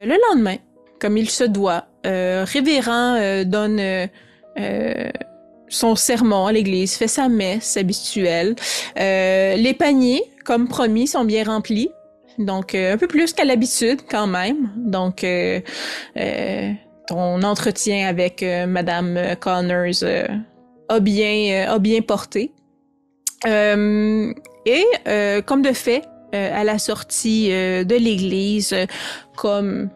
Le lendemain, comme il se doit, Révérend donne son sermon à l'église, fait sa messe habituelle. Les paniers, comme promis, sont bien remplis. Donc, un peu plus qu'à l'habitude quand même. Donc, ton entretien avec Madame Connors a bien porté. Comme de fait, à la sortie de l'église, comme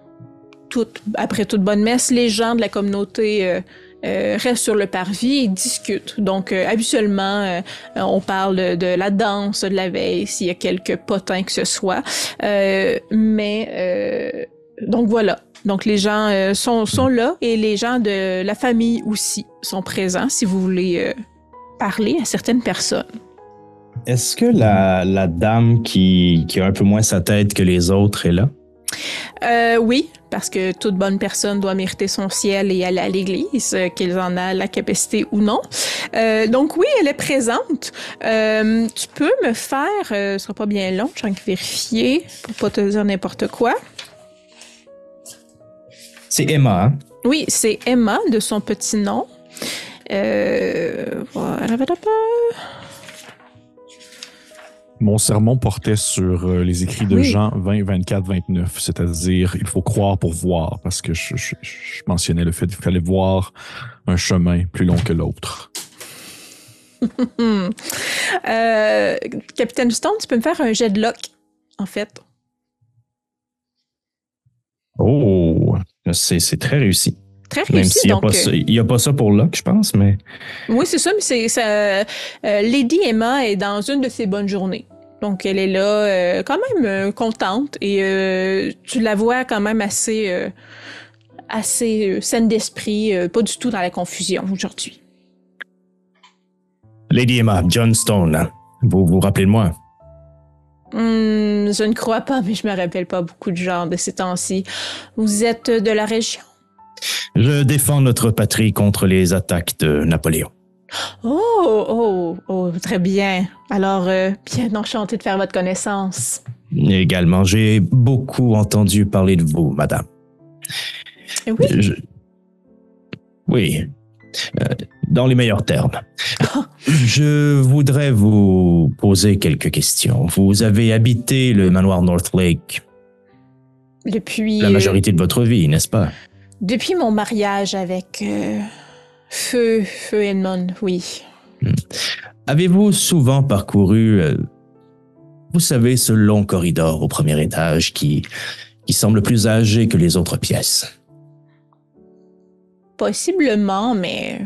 après toute bonne messe, les gens de la communauté restent sur le parvis et discutent. Donc, habituellement, on parle de la danse de la veille, s'il y a quelques potins que ce soit. Donc voilà. Donc, les gens sont là et les gens de la famille aussi sont présents si vous voulez parler à certaines personnes. Est-ce que la dame qui a un peu moins sa tête que les autres est là? Oui, parce que toute bonne personne doit mériter son ciel et aller à l'église, qu'elle en a la capacité ou non. Donc oui, elle est présente. Tu peux me faire, ce sera pas bien long, je vais vérifier pour pas te dire n'importe quoi. C'est Emma, hein? Oui, c'est Emma de son petit nom. Voilà. Mon sermon portait sur les écrits de Jean 20, 24, 29, c'est-à-dire il faut croire pour voir, parce que je mentionnais le fait qu'il fallait voir un chemin plus long que l'autre. Capitaine Stone, tu peux me faire un jet de luck, en fait. Oh, c'est très réussi. Très réussi, même s'il n'y a pas ça pour Locke, je pense, mais... Oui, c'est ça, mais c'est ça. Lady Emma est dans une de ses bonnes journées. Donc, elle est là quand même contente et tu la vois quand même assez saine d'esprit, pas du tout dans la confusion aujourd'hui. Lady Emma, John Stone, hein? Vous vous rappelez de moi? Je ne crois pas, mais je me rappelle pas beaucoup de gens de ces temps-ci. Vous êtes de la région? Je défends notre patrie contre les attaques de Napoléon. Oh, très bien. Alors, bien enchanté de faire votre connaissance. Également, j'ai beaucoup entendu parler de vous, madame. Oui? Oui, dans les meilleurs termes. Je voudrais vous poser quelques questions. Vous avez habité le manoir Northlake depuis la majorité de votre vie, n'est-ce pas? Depuis mon mariage avec Feu Edmond, oui. Avez-vous souvent parcouru, vous savez, ce long corridor au premier étage qui semble plus âgé que les autres pièces? Possiblement, mais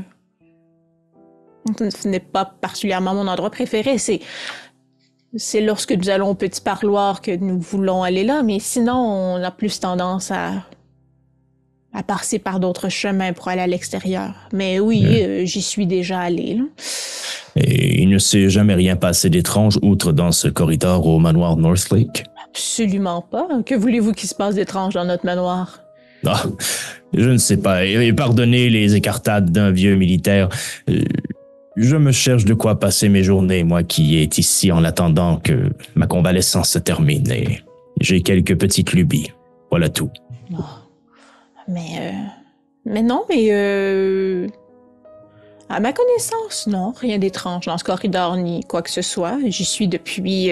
ce n'est pas particulièrement mon endroit préféré. C'est lorsque nous allons au petit parloir que nous voulons aller là, mais sinon, on a plus tendance à passer par d'autres chemins pour aller à l'extérieur. Mais oui, j'y suis déjà allée. Là. Et il ne s'est jamais rien passé d'étrange outre dans ce corridor au manoir Northlake? Absolument pas. Que voulez-vous qu'il se passe d'étrange dans notre manoir? Ah, je ne sais pas. Et pardonnez les écartades d'un vieux militaire. Je me cherche de quoi passer mes journées, moi qui est ici en attendant que ma convalescence se termine. Et j'ai quelques petites lubies. Voilà tout. Oh. Mais non, à ma connaissance, non, rien d'étrange dans ce corridor ni quoi que ce soit. J'y suis depuis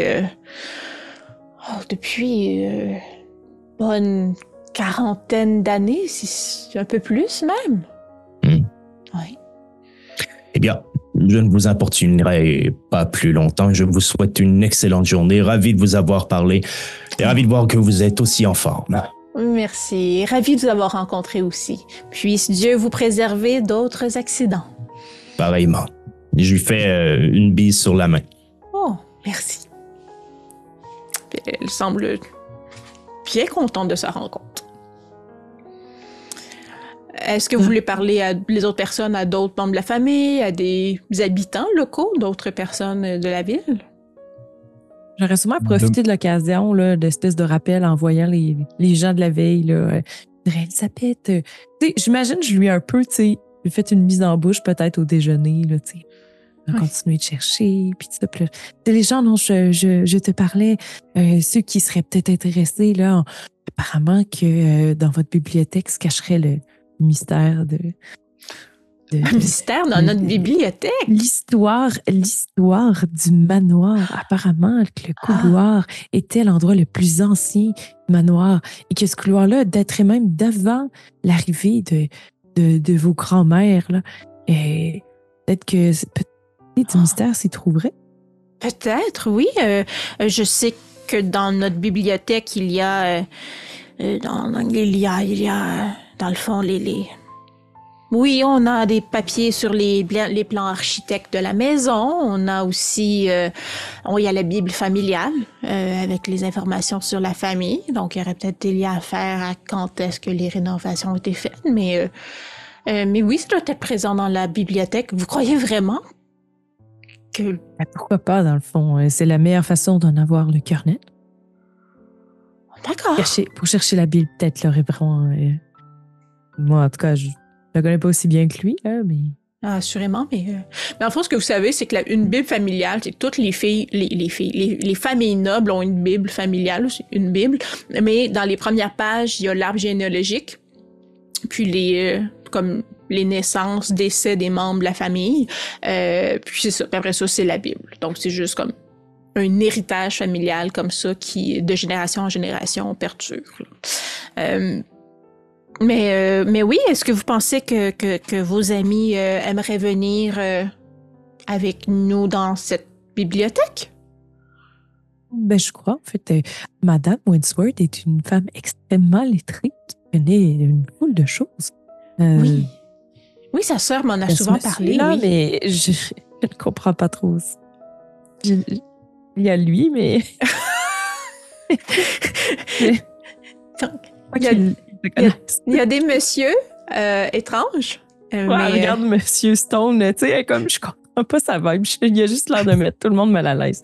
bonne quarantaine d'années, si un peu plus même. Oui. Eh bien, je ne vous importunerai pas plus longtemps. Je vous souhaite une excellente journée. Ravi de vous avoir parlé et ravi de voir que vous êtes aussi en forme. Merci. Ravi de vous avoir rencontré aussi. Puisse Dieu vous préserver d'autres accidents. Pareillement. Je lui fais une bise sur la main. Oh, merci. Elle semble bien contente de sa rencontre. Est-ce que vous voulez parler à les autres personnes, à d'autres membres de la famille, à des habitants locaux, d'autres personnes de la ville? J'aurais sûrement profité de l'occasion, là, d'espèce de rappel en voyant les gens de la veille. Là. Elisabeth, j'imagine que je lui ai un peu, lui fait une mise en bouche peut-être au déjeuner. Là, On a continué de chercher, puis tout ça. Puis là, c'est les gens dont je te parlais, ceux qui seraient peut-être intéressés, là, apparemment que dans votre bibliothèque se cacherait le mystère Un mystère dans notre bibliothèque? L'histoire du manoir. Apparemment que le couloir était l'endroit le plus ancien du manoir et que ce couloir-là daterait même d'avant l'arrivée de vos grands-mères, là. Et peut-être que du mystère s'y trouverait. Peut-être, oui. Je sais que dans notre bibliothèque, il y a dans le fond Oui, on a des papiers sur les plans architectes de la maison. On a aussi, il y a la Bible familiale avec les informations sur la famille. Donc, il y aurait peut-être des liens à faire à quand est-ce que les rénovations ont été faites. Mais oui, ça doit être présent dans la bibliothèque. Vous croyez vraiment que... Pourquoi pas, dans le fond? C'est la meilleure façon d'en avoir le cœur net. D'accord. Pour chercher la Bible, peut-être, là, vraiment... moi, en tout cas, je la connais pas aussi bien que lui, hein, mais... Ah, assurément, mais en fait, ce que vous savez, c'est que une Bible familiale, c'est que toutes les familles nobles ont une Bible familiale, c'est une Bible, mais dans les premières pages, il y a l'arbre généalogique, puis comme les naissances, décès des membres de la famille, puis c'est ça. Puis après ça, c'est la Bible. Donc, c'est juste comme un héritage familial comme ça qui, de génération en génération, perdure. Mais oui, est-ce que vous pensez que vos amis aimeraient venir avec nous dans cette bibliothèque? Ben, je crois. En fait, Madame Winsworth est une femme extrêmement lettrée qui connaît une foule de choses. Oui. Oui, sa sœur m'en a souvent parlé. Là, oui. mais je ne comprends pas trop. Il y a lui, mais... Il y a des messieurs étranges. Regarde Monsieur Stone, tu sais, comme je comprends pas sa vibe. Il a juste l'air de mettre tout le monde mal à l'aise.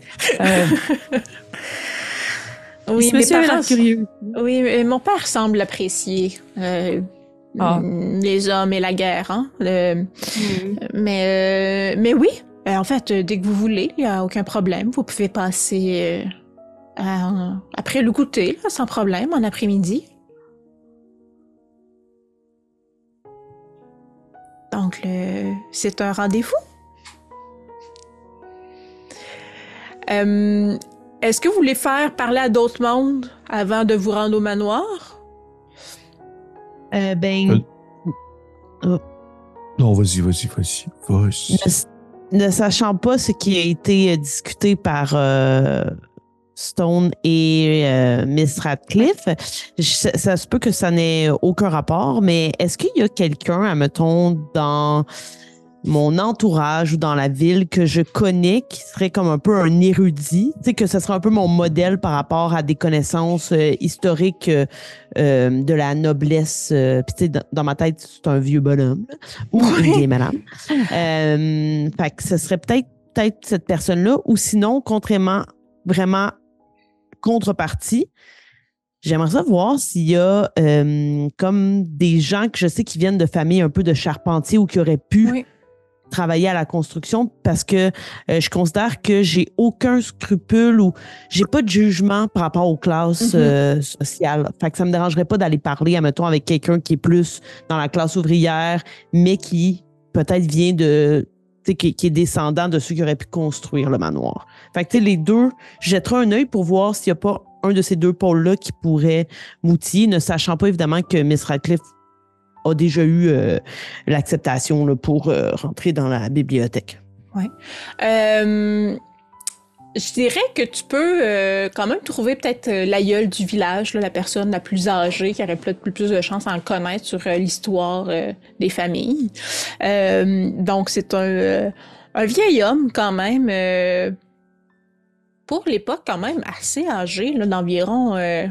Oui, monsieur est curieux. Oui, mais mon père semble apprécier les hommes et la guerre. Hein? Mais oui, en fait, dès que vous voulez, il n'y a aucun problème. Vous pouvez passer après le goûter, là, sans problème, en après-midi. Donc, c'est un rendez-vous. Est-ce que vous voulez faire parler à d'autres mondes avant de vous rendre au manoir? Non, vas-y. Ne sachant pas ce qui a été discuté par Stone et Miss Radcliffe, ça se peut que ça n'ait aucun rapport, mais est-ce qu'il y a quelqu'un, admettons, dans mon entourage ou dans la ville que je connais qui serait comme un peu un érudit, tu sais, que ce serait un peu mon modèle par rapport à des connaissances historiques de la noblesse. Puis tu sais, dans ma tête, c'est un vieux bonhomme là, ou une vieille madame. Fait que ce serait peut-être cette personne-là, ou sinon, contrairement, vraiment contrepartie, j'aimerais savoir s'il y a comme des gens que je sais qui viennent de familles un peu de charpentiers ou qui auraient pu travailler à la construction, parce que je considère que j'ai aucun scrupule ou j'ai pas de jugement par rapport aux classes sociales. Fait que ça me dérangerait pas d'aller parler, admettons, avec quelqu'un qui est plus dans la classe ouvrière, mais qui peut-être vient qui est descendant de ceux qui auraient pu construire le manoir. Fait que les deux, je jetterai un œil pour voir s'il n'y a pas un de ces deux pôles-là qui pourrait m'outiller, ne sachant pas évidemment que Miss Radcliffe a déjà eu l'acceptation là, pour rentrer dans la bibliothèque. Oui. Je dirais que tu peux quand même trouver peut-être l'aïeul du village, là, la personne la plus âgée qui aurait peut-être plus de chance à en connaître sur l'histoire des familles. Donc, c'est un vieil homme quand même, pour l'époque quand même assez âgé, là, d'environ, je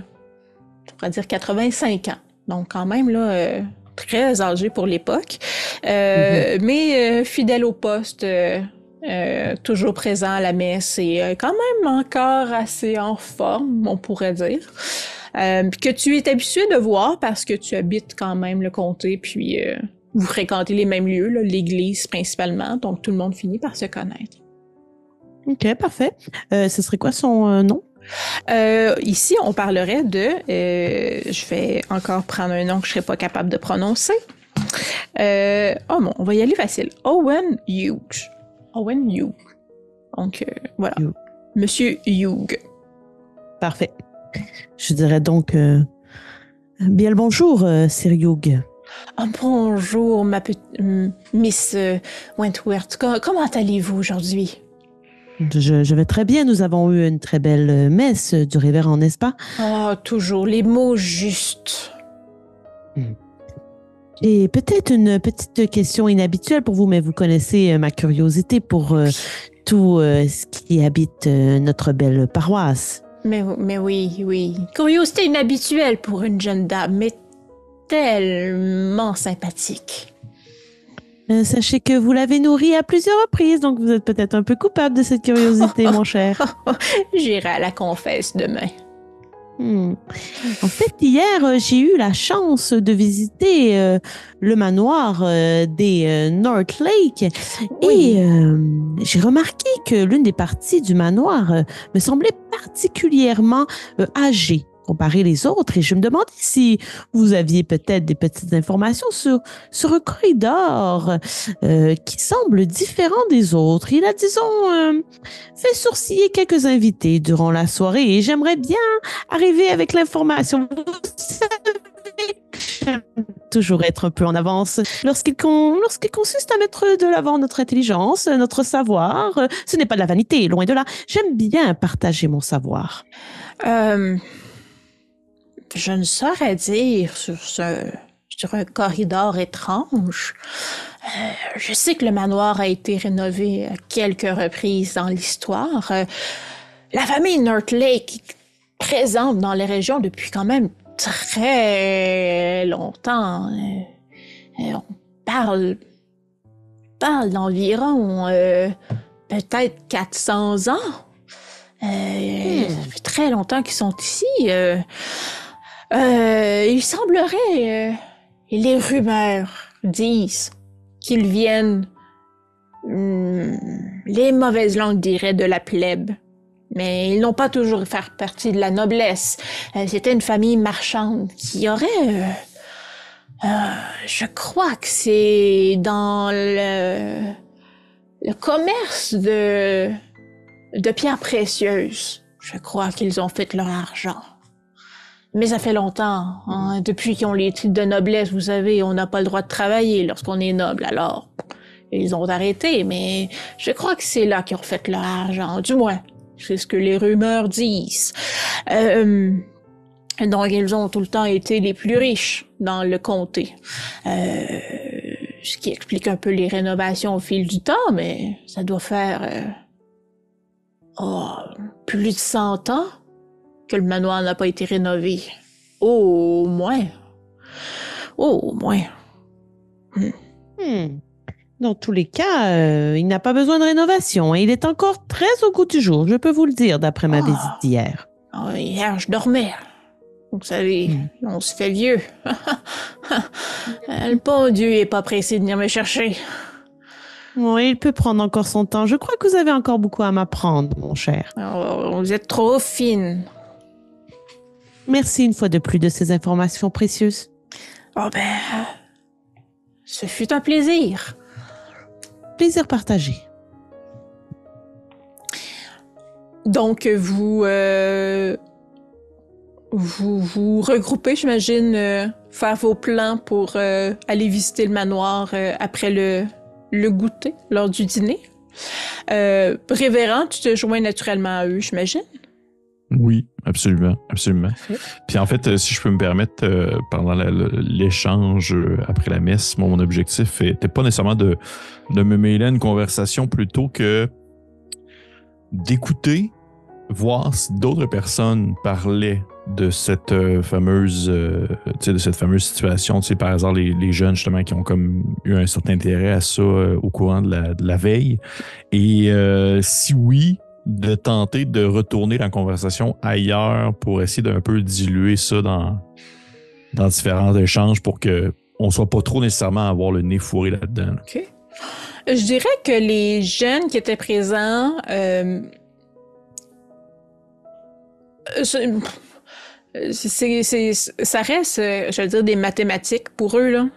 pourrais dire 85 ans. Donc, quand même, là... très âgé pour l'époque, mais fidèle au poste, toujours présent à la messe et quand même encore assez en forme, on pourrait dire. Que tu es habitué de voir parce que tu habites quand même le comté, puis vous fréquentez les mêmes lieux, là, l'église principalement, donc tout le monde finit par se connaître. OK, parfait. Ce serait quoi son nom? Ici, on parlerait de... je vais encore prendre un nom que je ne serais pas capable de prononcer. On va y aller facile. Owen Hughes. Owen Hughes. Donc, voilà. Hughes. Monsieur Hughes. Parfait. Je dirais donc bien le bonjour, Sir Hughes. Bonjour, ma petite Miss Wentworth. Comment allez-vous aujourd'hui? Je vais très bien. Nous avons eu une très belle messe du révérend, n'est-ce pas? Toujours les mots justes. Et peut-être une petite question inhabituelle pour vous, mais vous connaissez ma curiosité pour tout ce qui habite notre belle paroisse. Mais oui. Curiosité inhabituelle pour une jeune dame, mais tellement sympathique. Sachez que vous l'avez nourrie à plusieurs reprises, donc vous êtes peut-être un peu coupable de cette curiosité, mon cher. J'irai à la confesse demain. En fait, hier, j'ai eu la chance de visiter le manoir des North Lake et j'ai remarqué que l'une des parties du manoir me semblait particulièrement âgée comparé les autres et je me demandais si vous aviez peut-être des petites informations sur un corridor qui semble différent des autres. Il a, disons, fait sourciller quelques invités durant la soirée et j'aimerais bien arriver avec l'information. Vous savez que j'aime toujours être un peu en avance lorsqu'il consiste à mettre de l'avant notre intelligence, notre savoir. Ce n'est pas de la vanité, loin de là. J'aime bien partager mon savoir. Je ne saurais dire sur un corridor étrange. Je sais que le manoir a été rénové à quelques reprises dans l'histoire. La famille North Lake est présente dans les régions depuis quand même très longtemps. On parle d'environ peut-être 400 ans. Ça fait très longtemps qu'ils sont ici. Il semblerait, et les rumeurs disent qu'ils viennent, les mauvaises langues diraient de la plèbe, mais ils n'ont pas toujours fait partie de la noblesse. C'était une famille marchande qui aurait, je crois que c'est dans le commerce de pierres précieuses. Je crois qu'ils ont fait leur argent. Mais ça fait longtemps, hein, depuis qu'ils ont les titres de noblesse, vous savez, on n'a pas le droit de travailler lorsqu'on est noble, alors ils ont arrêté, mais je crois que c'est là qu'ils ont fait leur argent, du moins, c'est ce que les rumeurs disent. Donc ils ont tout le temps été les plus riches dans le comté, ce qui explique un peu les rénovations au fil du temps, mais ça doit faire plus de 100 ans que le manoir n'a pas été rénové. Au moins. Dans tous les cas, il n'a pas besoin de rénovation. Il est encore très au goût du jour, je peux vous le dire, d'après ma visite d'hier. Hier, je dormais. Vous savez, on se fait vieux. Le bon Dieu est pas pressé de venir me chercher. Oui, il peut prendre encore son temps. Je crois que vous avez encore beaucoup à m'apprendre, mon cher. Vous êtes trop fine. Merci une fois de plus de ces informations précieuses. Ce fut un plaisir. Plaisir partagé. Donc, vous regroupez, j'imagine, faire vos plans pour aller visiter le manoir après le goûter, lors du dîner. Révérend, tu te joins naturellement à eux, j'imagine? Oui, absolument. Puis en fait, si je peux me permettre, pendant l'échange après la messe, mon objectif n'était pas nécessairement de me mêler à une conversation plutôt que d'écouter, voir si d'autres personnes parlaient de cette fameuse situation. Tu sais, par hasard, les jeunes, justement, qui ont comme eu un certain intérêt à ça au courant de la veille. Et si oui, de tenter de retourner la conversation ailleurs pour essayer d'un peu diluer ça dans différents échanges pour que on soit pas trop nécessairement à avoir le nez fourré là-dedans. Là. OK. Je dirais que les jeunes qui étaient présents, ça reste, je veux dire, des mathématiques pour eux, là.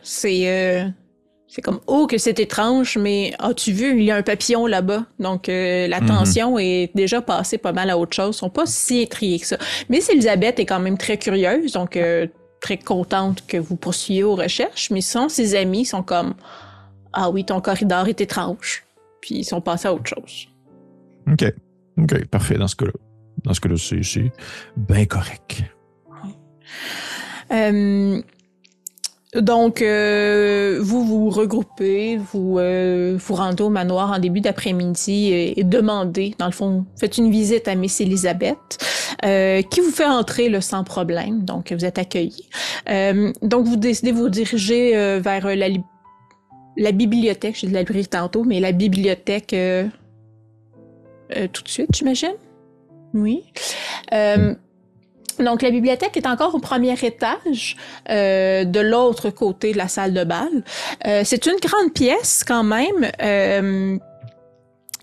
C'est comme, oh, que c'est étrange, mais as-tu vu, il y a un papillon là-bas. Donc, l'attention est déjà passée pas mal à autre chose. Ils sont pas si intrigués que ça. Miss Elisabeth est quand même très curieuse, donc très contente que vous poursuiviez vos recherches. Mais ses amis sont comme, ah oui, ton corridor est étrange. Puis ils sont passés à autre chose. OK, parfait. Dans ce cas-là, c'est bien correct. Donc, vous vous regroupez, vous rendez au manoir en début d'après-midi et demandez, dans le fond, faites une visite à Miss Elisabeth, qui vous fait entrer là, sans problème. Donc, vous êtes accueillis. Donc, vous décidez de vous diriger vers la bibliothèque. J'ai dit la librairie tantôt, mais la bibliothèque tout de suite, j'imagine. Oui. Donc, la bibliothèque est encore au premier étage, de l'autre côté de la salle de bal. C'est une grande pièce quand même,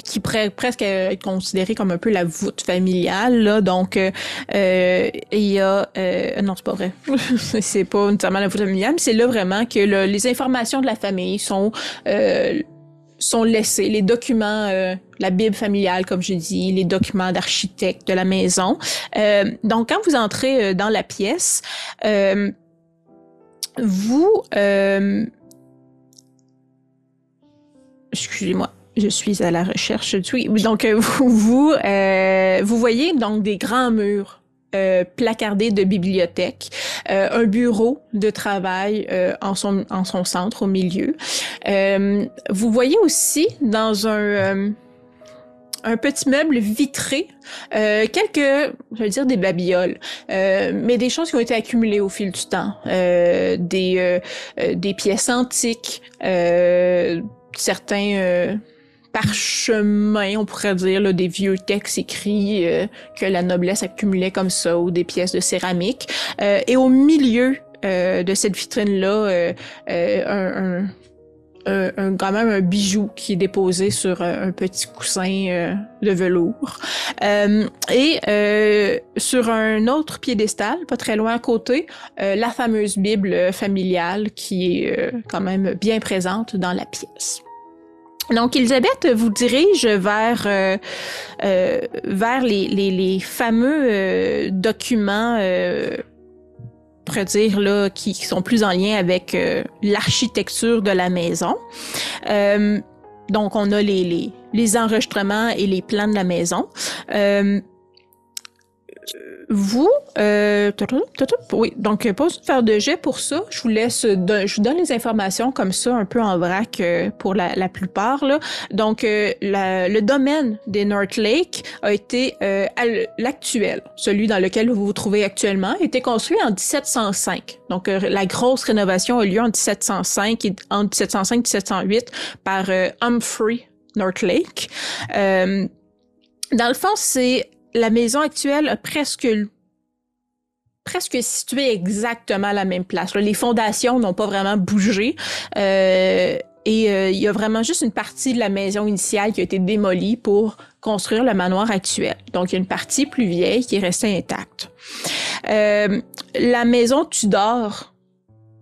qui pourrait presque être considérée comme un peu la voûte familiale. Là. Donc, il y a... non, c'est pas vrai. C'est pas nécessairement la voûte familiale, mais c'est là vraiment que les informations de la famille sont laissés, les documents, la Bible familiale, comme je dis, les documents d'architecte de la maison. Donc, quand vous entrez dans la pièce, vous... excusez-moi, je suis à la recherche. Oui, donc, vous voyez donc des grands murs placardé de bibliothèque, un bureau de travail en son centre, au milieu. Vous voyez aussi dans un petit meuble vitré, je vais dire des babioles, mais des choses qui ont été accumulées au fil du temps, des pièces antiques, certains parchemins, on pourrait dire, là, des vieux textes écrits que la noblesse accumulait comme ça, ou des pièces de céramique. Et au milieu de cette vitrine-là, quand même un bijou qui est déposé sur un petit coussin de velours. Et sur un autre piédestal, pas très loin à côté, la fameuse Bible familiale qui est quand même bien présente dans la pièce. Donc, Elisabeth vous dirige vers les fameux documents, on pourrait dire, là, qui sont plus en lien avec l'architecture de la maison. Donc, on a les enregistrements et les plans de la maison. Vous, oui, donc pas besoin de faire de jet pour ça. Je vous donne les informations comme ça, un peu en vrac pour la plupart. Là. Donc, le domaine des North Lake a été l'actuel, celui dans lequel vous vous trouvez actuellement, a été construit en 1705. Donc, la grosse rénovation a lieu en 1705 et entre 1705 et 1708 par Humphrey North Lake. Dans le fond, c'est la maison actuelle a presque située exactement à la même place. Les fondations n'ont pas vraiment bougé. Et il y a vraiment juste une partie de la maison initiale qui a été démolie pour construire le manoir actuel. Donc, il y a une partie plus vieille qui est restée intacte. La maison Tudor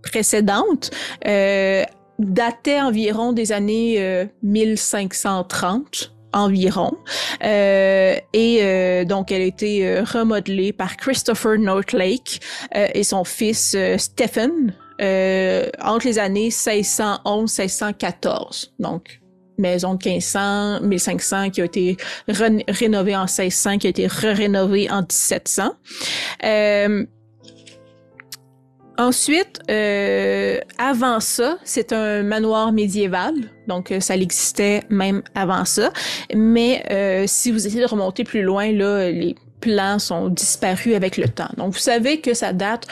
précédente datait environ des années 1530. Environ. Donc, elle a été remodelée par Christopher Northlake et son fils Stephen entre les années 1611-1614. Donc, maison de 1500, qui a été rénovée en 1600, qui a été rénovée en 1700. Ensuite, avant ça, c'est un manoir médiéval, donc ça existait même avant ça. Mais si vous essayez de remonter plus loin, là, les plans sont disparus avec le temps. Donc vous savez que ça date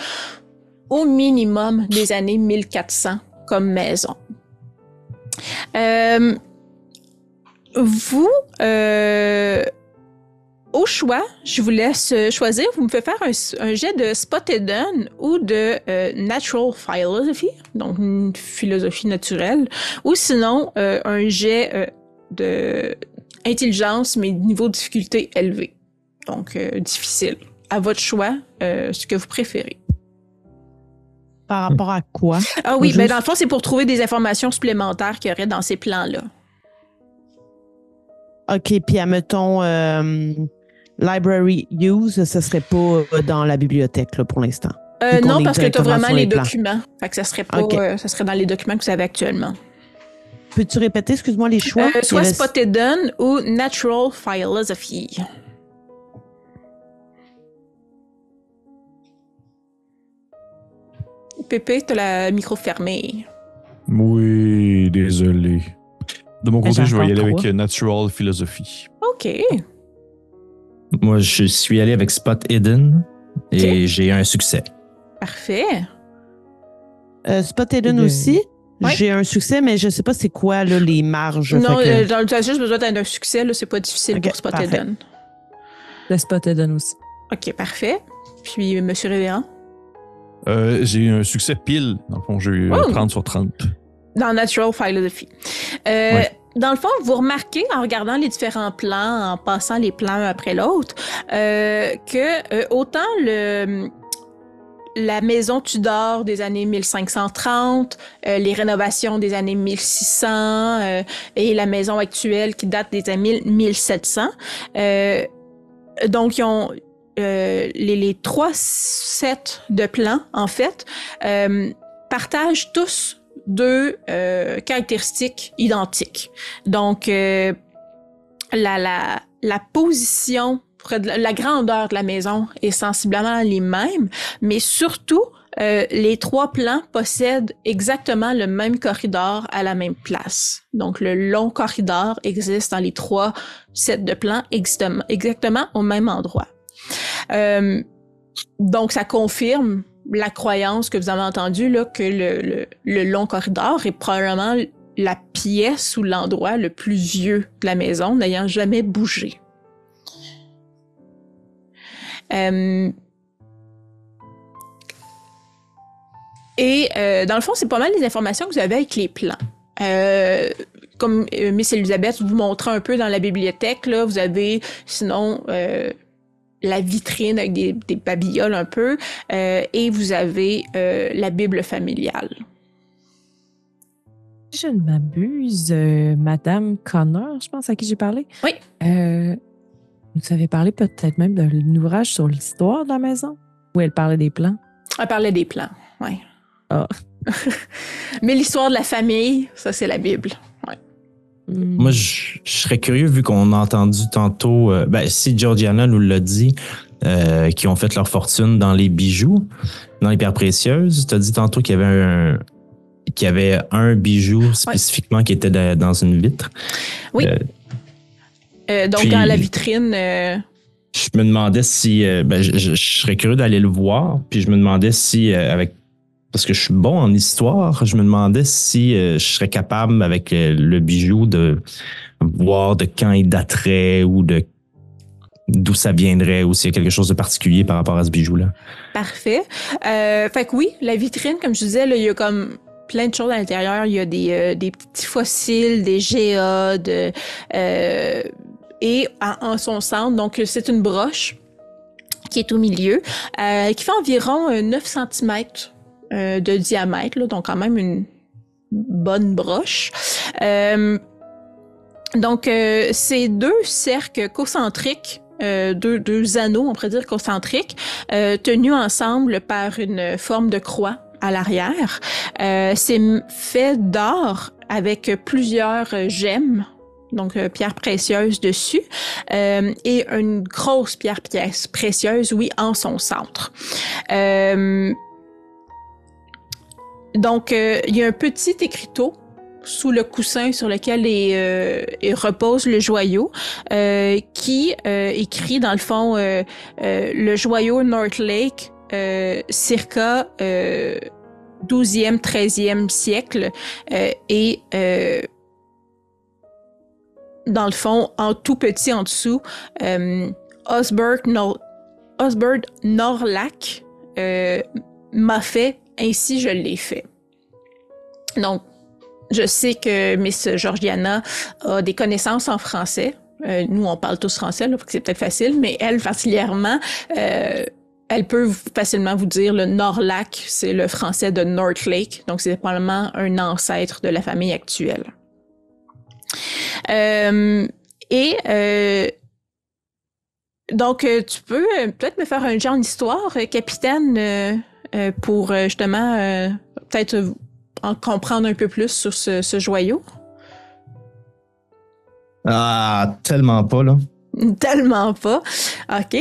au minimum des années 1400 comme maison. Vous Au choix, je vous laisse choisir. Vous me faites faire un jet de Spot Hidden ou de Natural Philosophy, donc une philosophie naturelle, ou sinon un jet de intelligence, mais niveau de difficulté élevé, donc difficile. À votre choix, ce que vous préférez. Par rapport à quoi? Ah oui, ben dans le fond, c'est pour trouver des informations supplémentaires qu'il y aurait dans ces plans-là. OK, puis admettons, library use, ce serait pas dans la bibliothèque là, pour l'instant. Non, parce que tu as vraiment les plans. documents. Fait que ça serait pas, OK. ça serait dans les documents que vous avez actuellement. Peux-tu répéter, excuse-moi, les choix? Soit Spot Hidden ou Natural Philosophy. Pépé, t'as la micro fermée. Oui, désolé. De mon côté, je vais y aller avec J'entends Natural Philosophy. OK. Moi, je suis allé avec Spot Hidden et j'ai un succès. Parfait. Spot Hidden aussi? Ouais. J'ai un succès, mais je sais pas c'est quoi là, les marges. Non, Fait que- tu as juste besoin d'un succès, là, c'est pas difficile OK, pour Spot parfait. Hidden. Le Spot Hidden aussi. OK, parfait. Puis, Monsieur Révérend? J'ai un succès pile. Dans le fond, j'ai eu 30 sur 30. Dans Natural Philosophy. Dans le fond, vous remarquez, en regardant les différents plans, en passant les plans un après l'autre, que autant la maison Tudor des années 1530, les rénovations des années 1600 et la maison actuelle qui date des années 1700, donc ils ont les 3 sets de plans, en fait, partagent tous 2 caractéristiques identiques. Donc, la position, la grandeur de la maison est sensiblement les mêmes, mais surtout, les 3 plans possèdent exactement le même corridor à la même place. Donc, le long corridor existe dans les 3 sets de plans exactement au même endroit. Donc, ça confirme la croyance que vous avez entendue, là, que le long corridor est probablement la pièce ou l'endroit le plus vieux de la maison, n'ayant jamais bougé. Et dans le fond, c'est pas mal les informations que vous avez avec les plans. Comme Miss Elisabeth vous montra un peu dans la bibliothèque, là, vous avez sinon la vitrine avec des babioles un peu, et vous avez la Bible familiale. Si je ne m'abuse, Madame Connor, je pense à qui j'ai parlé. Oui. Vous avez parlé peut-être même d'un ouvrage sur l'histoire de la maison, où elle parlait des plans. Elle parlait des plans, oui. Ah. Mais l'histoire de la famille, ça, c'est la Bible. Ouais. Moi, je serais curieux, vu qu'on a entendu tantôt, si Georgiana nous l'a dit, qui ont fait leur fortune dans les bijoux, dans les pierres précieuses. Tu as dit tantôt qu'il y avait un bijou spécifiquement qui était dans une vitre. Oui. Donc, puis, dans la vitrine... Je me demandais si... je serais curieux d'aller le voir, puis je me demandais si, parce que je suis bon en histoire, je me demandais si je serais capable, avec le bijou, de voir de quand il daterait ou d'où ça viendrait, ou s'il y a quelque chose de particulier par rapport à ce bijou-là. Parfait. Fait que oui, la vitrine, comme je disais, là, il y a comme plein de choses à l'intérieur. Il y a des petits fossiles, des géodes, et en son centre, donc c'est une broche qui est au milieu, qui fait environ 9 cm de diamètre, là, donc quand même une bonne broche. Donc, c'est 2 cercles concentriques, deux anneaux, on pourrait dire concentriques, tenus ensemble par une forme de croix à l'arrière. C'est fait d'or avec plusieurs gemmes, donc pierres précieuses dessus, et une grosse pierre précieuse, oui, en son centre. Donc, il y a un petit écriteau sous le coussin sur lequel repose le joyau, qui écrit dans le fond le joyau North Lake, circa 12e, 13e siècle, et dans le fond, en tout petit en dessous, Osbert Norlac m'a fait, ainsi je l'ai fait. Donc, je sais que Miss Georgiana a des connaissances en français. Nous, on parle tous français, là, c'est peut-être facile, mais elle, particulièrement, elle peut facilement vous dire le Norlac, c'est le français de Northlake, donc c'est probablement un ancêtre de la famille actuelle. Donc, tu peux peut-être me faire un genre d'histoire, capitaine, pour justement peut-être en comprendre un peu plus sur ce joyau? Ah, tellement pas, là. Tellement pas. OK.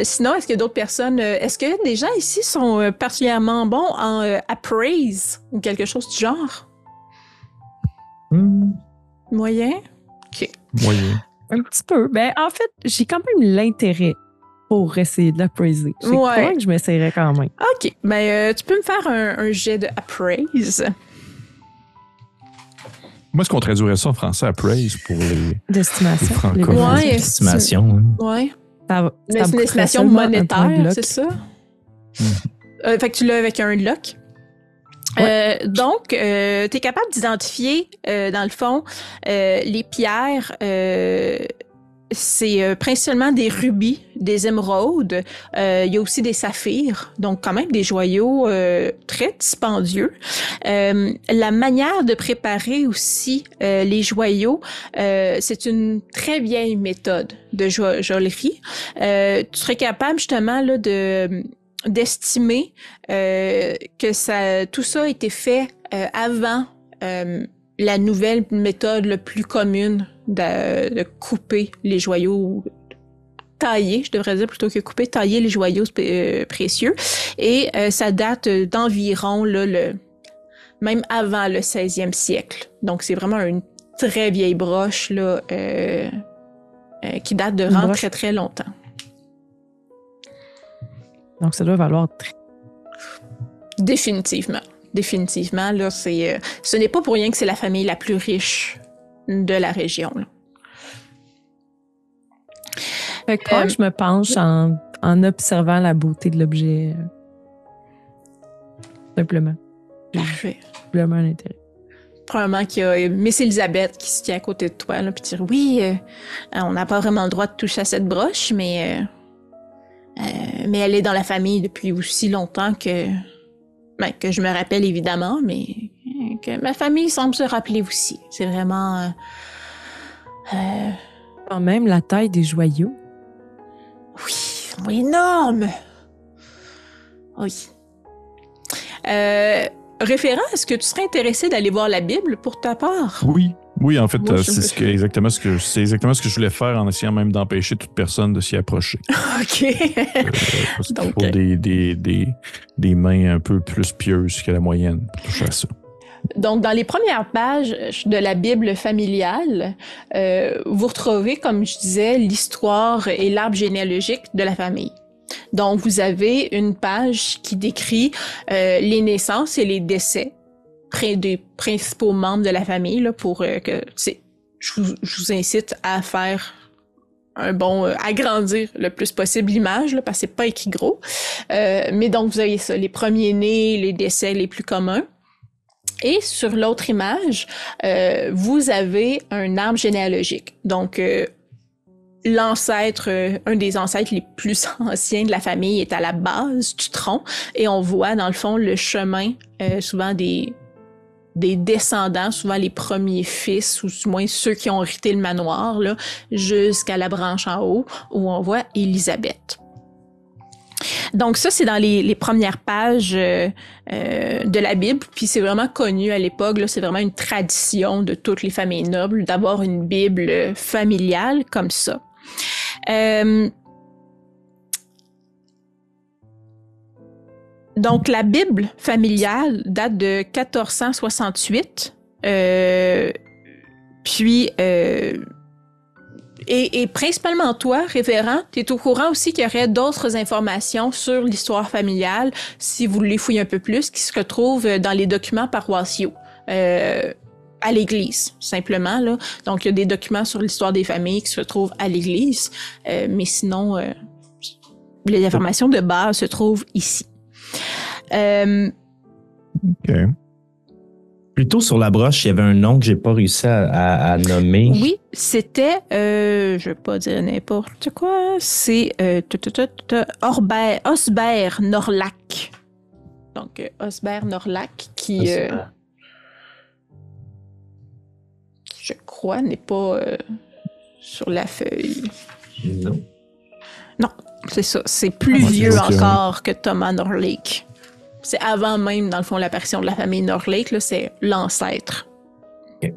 Sinon, est-ce que d'autres personnes... est-ce que des gens ici sont particulièrement bons en appraise ou quelque chose du genre? Moyen? OK. Moyen. Un petit peu. Ben, en fait, j'ai quand même l'intérêt pour essayer de l'appraiser. C'est quoi que je m'essayerais quand même. OK. Ben, tu peux me faire un jet de appraise. Moi, est-ce qu'on traduirait ça en français, appraise, pour d'estimation. les francophones? Ouais, Estimation. Ouais. Ça Mais c'est une estimation monétaire, c'est ça? Fait que tu l'as avec un lock. Ouais. Donc, tu es capable d'identifier, dans le fond, les pierres, c'est principalement des rubis, des émeraudes. Il y a aussi des saphirs, donc quand même des joyaux très dispendieux. La manière de préparer aussi les joyaux, c'est une très vieille méthode de joaillerie. Tu serais capable justement là d'estimer que tout ça a été fait avant la nouvelle méthode la plus commune de couper les joyaux, tailler, je devrais dire plutôt que couper, tailler les joyaux précieux. Et ça date d'environ même avant le 16e siècle. Donc c'est vraiment une très vieille broche là, qui date de vraiment très très longtemps. Donc ça doit valoir très... Définitivement. Définitivement, là, ce n'est pas pour rien que c'est la famille la plus riche de la région. Là. Fait que moi, je me penche en observant la beauté de l'objet. Simplement. Parfait. Simplement un intérêt. Probablement qu'il y a Miss Elisabeth qui se tient à côté de toi, là, puis dire oui, on n'a pas vraiment le droit de toucher à cette broche, mais elle est dans la famille depuis aussi longtemps que je me rappelle évidemment, mais que ma famille semble se rappeler aussi. C'est vraiment... Quand même, la taille des joyaux. Oui, ils sont énormes! Oui. Référent, est-ce que tu serais intéressé d'aller voir la Bible pour ta part? Oui, en fait, c'est exactement ce que je voulais faire en essayant même d'empêcher toute personne de s'y approcher. OK. Parce qu'il faut des mains un peu plus pieuses que la moyenne pour toucher à ça. Donc, dans les premières pages de la Bible familiale, vous retrouvez, comme je disais, l'histoire et l'arbre généalogique de la famille. Donc, vous avez une page qui décrit les naissances et les décès des principaux membres de la famille, là, pour que je vous incite à faire agrandir le plus possible l'image, là, parce que c'est pas écrit gros. Mais donc, vous avez ça, les premiers-nés, les décès les plus communs. Et sur l'autre image, vous avez un arbre généalogique. Donc, un des ancêtres les plus anciens de la famille est à la base du tronc et on voit dans le fond le chemin souvent des descendants, souvent les premiers fils ou du moins ceux qui ont hérité le manoir là, jusqu'à la branche en haut où on voit Élisabeth. Donc ça, c'est dans les premières pages de la Bible, puis c'est vraiment connu à l'époque, là, c'est vraiment une tradition de toutes les familles nobles d'avoir une Bible familiale comme ça. Donc la Bible familiale date de 1468, puis... Et principalement toi, révérend, tu es au courant aussi qu'il y aurait d'autres informations sur l'histoire familiale, si vous voulez fouiller un peu plus, qui se retrouvent dans les documents paroissiaux. à l'église, simplement. Là. Donc, il y a des documents sur l'histoire des familles qui se trouvent à l'église, mais sinon, les informations de base se trouvent ici. OK. Plutôt sur la broche, il y avait un nom que j'ai pas réussi à nommer. Oui, c'était, je vais pas dire n'importe quoi, c'est Osbert Norlac. Donc, Osbert Norlac qui, je crois, n'est pas sur la feuille. Non. Non, c'est ça. C'est plus vieux encore que Thomas Norlake. C'est avant même, dans le fond, l'apparition de la famille Norlake. Là, c'est l'ancêtre. Okay.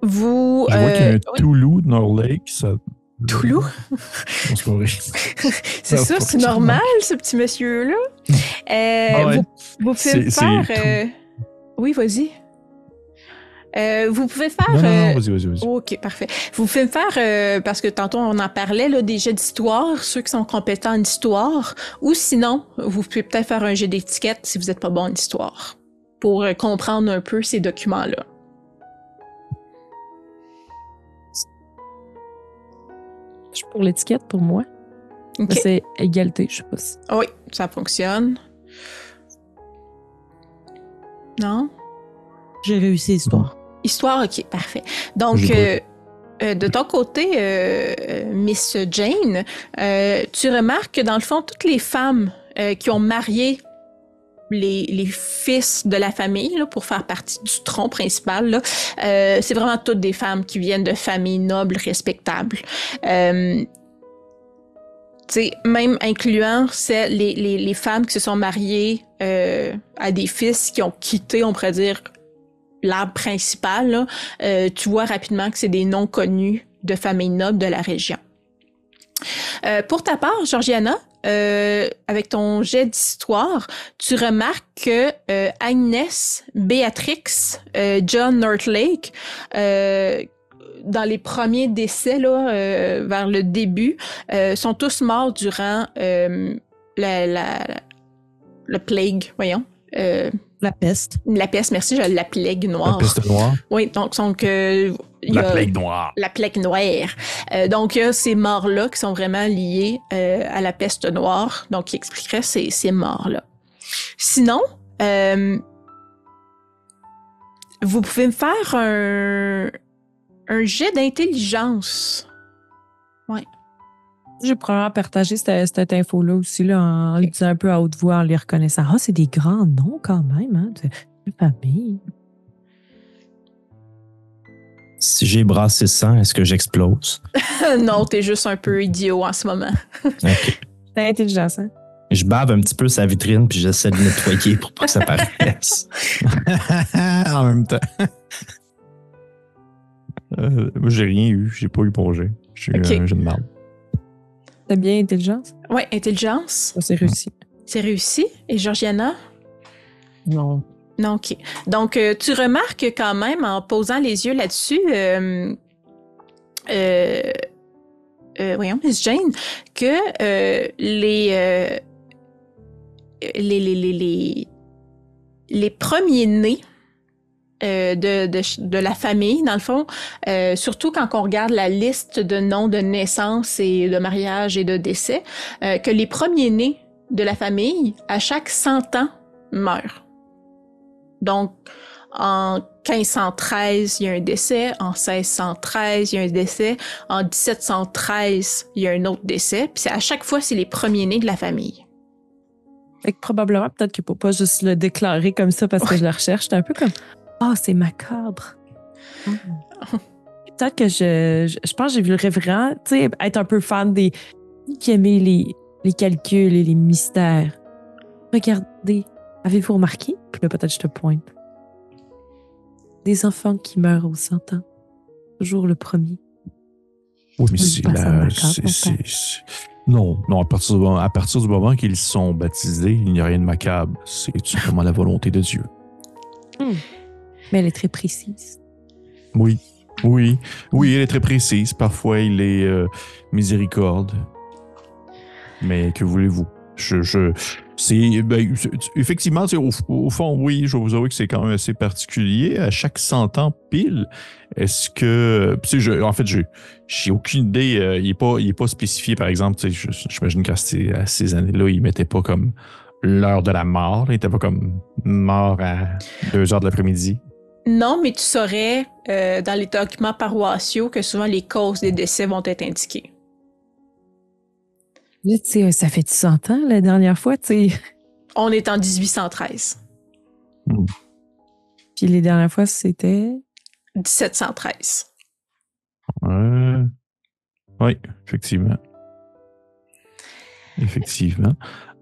Vous... Je vois qu'il y a un Toulouse Norlake. Ça... Toulouse? Non, c'est pas vrai. C'est ça, c'est normal, ce petit monsieur-là. Ouais. Vous pouvez me faire... Oui, vas-y. Vous pouvez faire... Non, vas-y. OK, parfait. Vous pouvez me faire, parce que tantôt on en parlait, là, des jets d'histoire, ceux qui sont compétents en histoire, ou sinon, vous pouvez peut-être faire un jet d'étiquette si vous n'êtes pas bon en histoire, pour comprendre un peu ces documents-là. Je suis pour l'étiquette, pour moi. OK. C'est égalité, je sais pas si... Oui, ça fonctionne. Non? J'ai réussi l'histoire. Histoire, OK, parfait. Donc, de ton côté, Miss Jane, tu remarques que dans le fond, toutes les femmes qui ont marié les fils de la famille là, pour faire partie du tronc principal, là, c'est vraiment toutes des femmes qui viennent de familles nobles, respectables. Même incluant les femmes qui se sont mariées à des fils qui ont quitté, on pourrait dire, l'arbre principal, là, tu vois rapidement que c'est des noms connus de familles nobles de la région. Pour ta part, Georgiana, avec ton jet d'histoire, tu remarques que Agnès, Béatrix, John Northlake, dans les premiers décès, là, vers le début, sont tous morts durant la plague, voyons. La peste. La peste, merci, je la plague noire. La peste noire. Oui, donc la plague noire. La plague noire. Donc, il y a ces morts-là qui sont vraiment liées à la peste noire, donc qui expliquerait ces morts-là. Sinon, vous pouvez me faire un jet d'intelligence. Ouais. Je vais probablement partager cette info-là aussi, là, en le disant un peu à haute voix, en les reconnaissant. Ah, c'est des grands noms quand même, hein, de famille. Si j'ai brassé 100, est-ce que j'explose? Non, t'es juste un peu idiot en ce moment. OK. T'as intelligence, hein? Je bave un petit peu sa vitrine puis j'essaie de nettoyer pour pas que ça paraisse. En même temps. Moi, j'ai rien eu. J'ai pas eu pour jet. J'ai eu un jeu de marde. T'as bien intelligence? Oui, intelligence. Ça, c'est réussi. C'est réussi. Et Georgiana? Non. Non, OK. Donc, tu remarques quand même, en posant les yeux là-dessus, voyons, Miss Jane, que les premiers-nés de la famille, dans le fond, surtout quand on regarde la liste de noms de naissance et de mariage et de décès, que les premiers-nés de la famille, à chaque 100 ans, meurent. Donc, en 1513, il y a un décès. En 1613, il y a un décès. En 1713, il y a un autre décès. Puis à chaque fois, c'est les premiers-nés de la famille. Fait que probablement, peut-être qu'il ne faut pas juste le déclarer comme ça parce que je le recherche. C'est un peu comme « Ah, c'est macabre. » Peut-être que je pense que j'ai vu le révérend, tu sais, être un peu fan des qui aimaient les calculs et les mystères. Regardez, avez-vous remarqué? Puis là, peut-être je te pointe. Des enfants qui meurent aux 100 ans. Toujours le premier. Oui, mais c'est là. Non, à partir du moment qu'ils sont baptisés, il n'y a rien de macabre. C'est simplement la volonté de Dieu. Mais elle est très précise. Oui, elle est très précise. Parfois, il est miséricorde. Mais que voulez-vous? Effectivement, au fond, oui, je vais vous avouer que c'est quand même assez particulier. À chaque 100 ans pile, est-ce que... En fait, j'ai aucune idée. Il est pas spécifié, par exemple. J'imagine qu'à ces années-là, il mettait pas comme l'heure de la mort. Il n'était pas comme mort à 2 heures de l'après-midi. Non, mais tu saurais, dans les documents paroissiaux, que souvent les causes des décès vont être indiquées. Là, tu sais, ça fait 100 ans, la dernière fois, tu sais. On est en 1813. Puis les dernières fois, c'était... 1713. Oui, effectivement. Effectivement.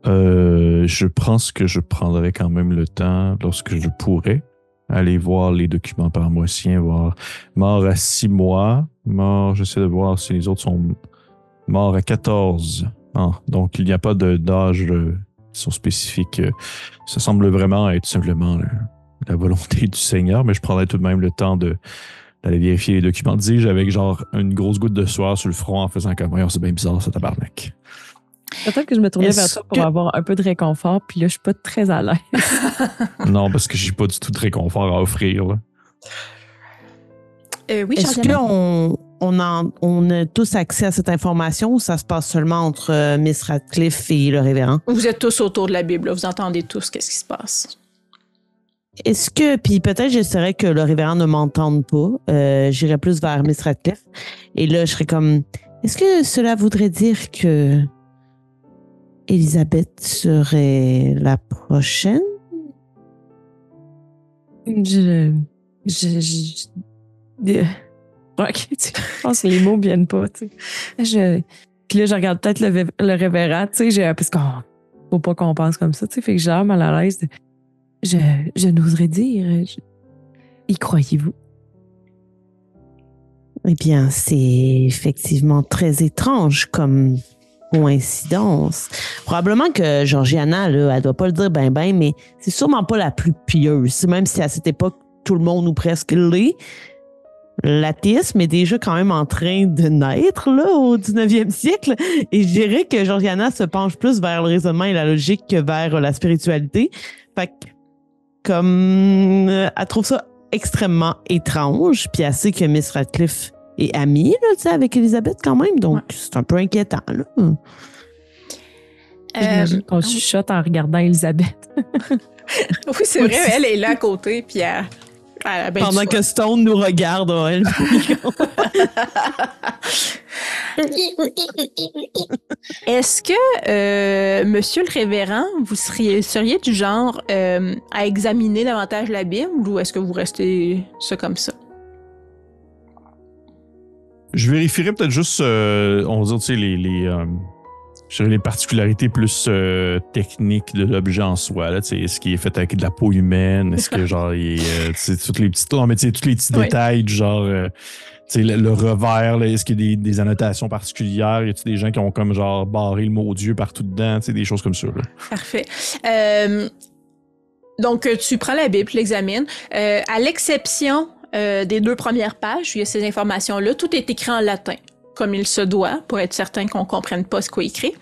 Je pense que je prendrai quand même le temps, lorsque je pourrais, aller voir les documents paroissiens, voir mort à 6 mois, j'essaie de voir si les autres sont morts à 14. Donc, il n'y a pas d'âge qui sont spécifiques. Ça semble vraiment être simplement la volonté du Seigneur, mais je prendrai tout de même le temps d'aller vérifier les documents. Dis-je avec genre une grosse goutte de sueur sur le front en faisant comme « c'est bien bizarre, ça tabarnak ». Peut-être que je me tournais vers toi pour avoir un peu de réconfort, puis là, je suis pas très à l'aise. Non, parce que j'ai pas du tout de réconfort à offrir. Là. Oui, est-ce qu'on a tous accès à cette information ou ça se passe seulement entre Miss Radcliffe et le révérend? Vous êtes tous autour de la Bible, là. Vous entendez tous qu'est-ce qui se passe. Est-ce que, puis peut-être j'essaierais que le révérend ne m'entende pas, j'irais plus vers Miss Radcliffe et là je serais comme, est-ce que cela voudrait dire que Elisabeth serait la prochaine? Je pense que les mots viennent pas, tu sais. Puis là, je regarde peut-être le révérend, tu sais, parce qu'on faut pas qu'on pense comme ça, tu sais, fait que j'ai l'air mal à l'aise. Je n'oserais dire. Y croyez-vous? Eh bien, c'est effectivement très étrange comme coïncidence. Probablement que Georgiana, là, elle doit pas le dire ben, mais c'est sûrement pas la plus pieuse. Même si à cette époque, tout le monde ou presque l'est. L'athéisme est déjà quand même en train de naître là, au 19e siècle. Et je dirais que Georgiana se penche plus vers le raisonnement et la logique que vers la spiritualité. Fait que, comme elle trouve ça extrêmement étrange, puis elle sait que Miss Radcliffe est amie là, avec Elisabeth quand même, donc c'est un peu inquiétant. Là. J'imagine qu'on chuchote en regardant Elisabeth. Oui, c'est vrai, elle est là à côté, puis pendant que Stone nous regarde, elle. Est-ce que, monsieur le révérend, vous seriez du genre à examiner davantage la Bible ou est-ce que vous restez ça comme ça? Je vérifierais peut-être juste, on va dire, tu sais, les particularités plus techniques de l'objet en soi. Là, est-ce qu'il est fait avec de la peau humaine? Est-ce que genre toutes les petites. Non, mais tous les petits détails du genre le revers, là, est-ce qu'il y a des annotations particulières? Y a-t-il des gens qui ont comme genre barré le mot Dieu partout dedans? Des choses comme ça. Là. Parfait. Donc, tu prends la Bible, tu l'examines. À l'exception des 2 premières pages, où il y a ces informations-là, tout est écrit en latin, comme il se doit, pour être certain qu'on comprenne pas ce qu'on écrit.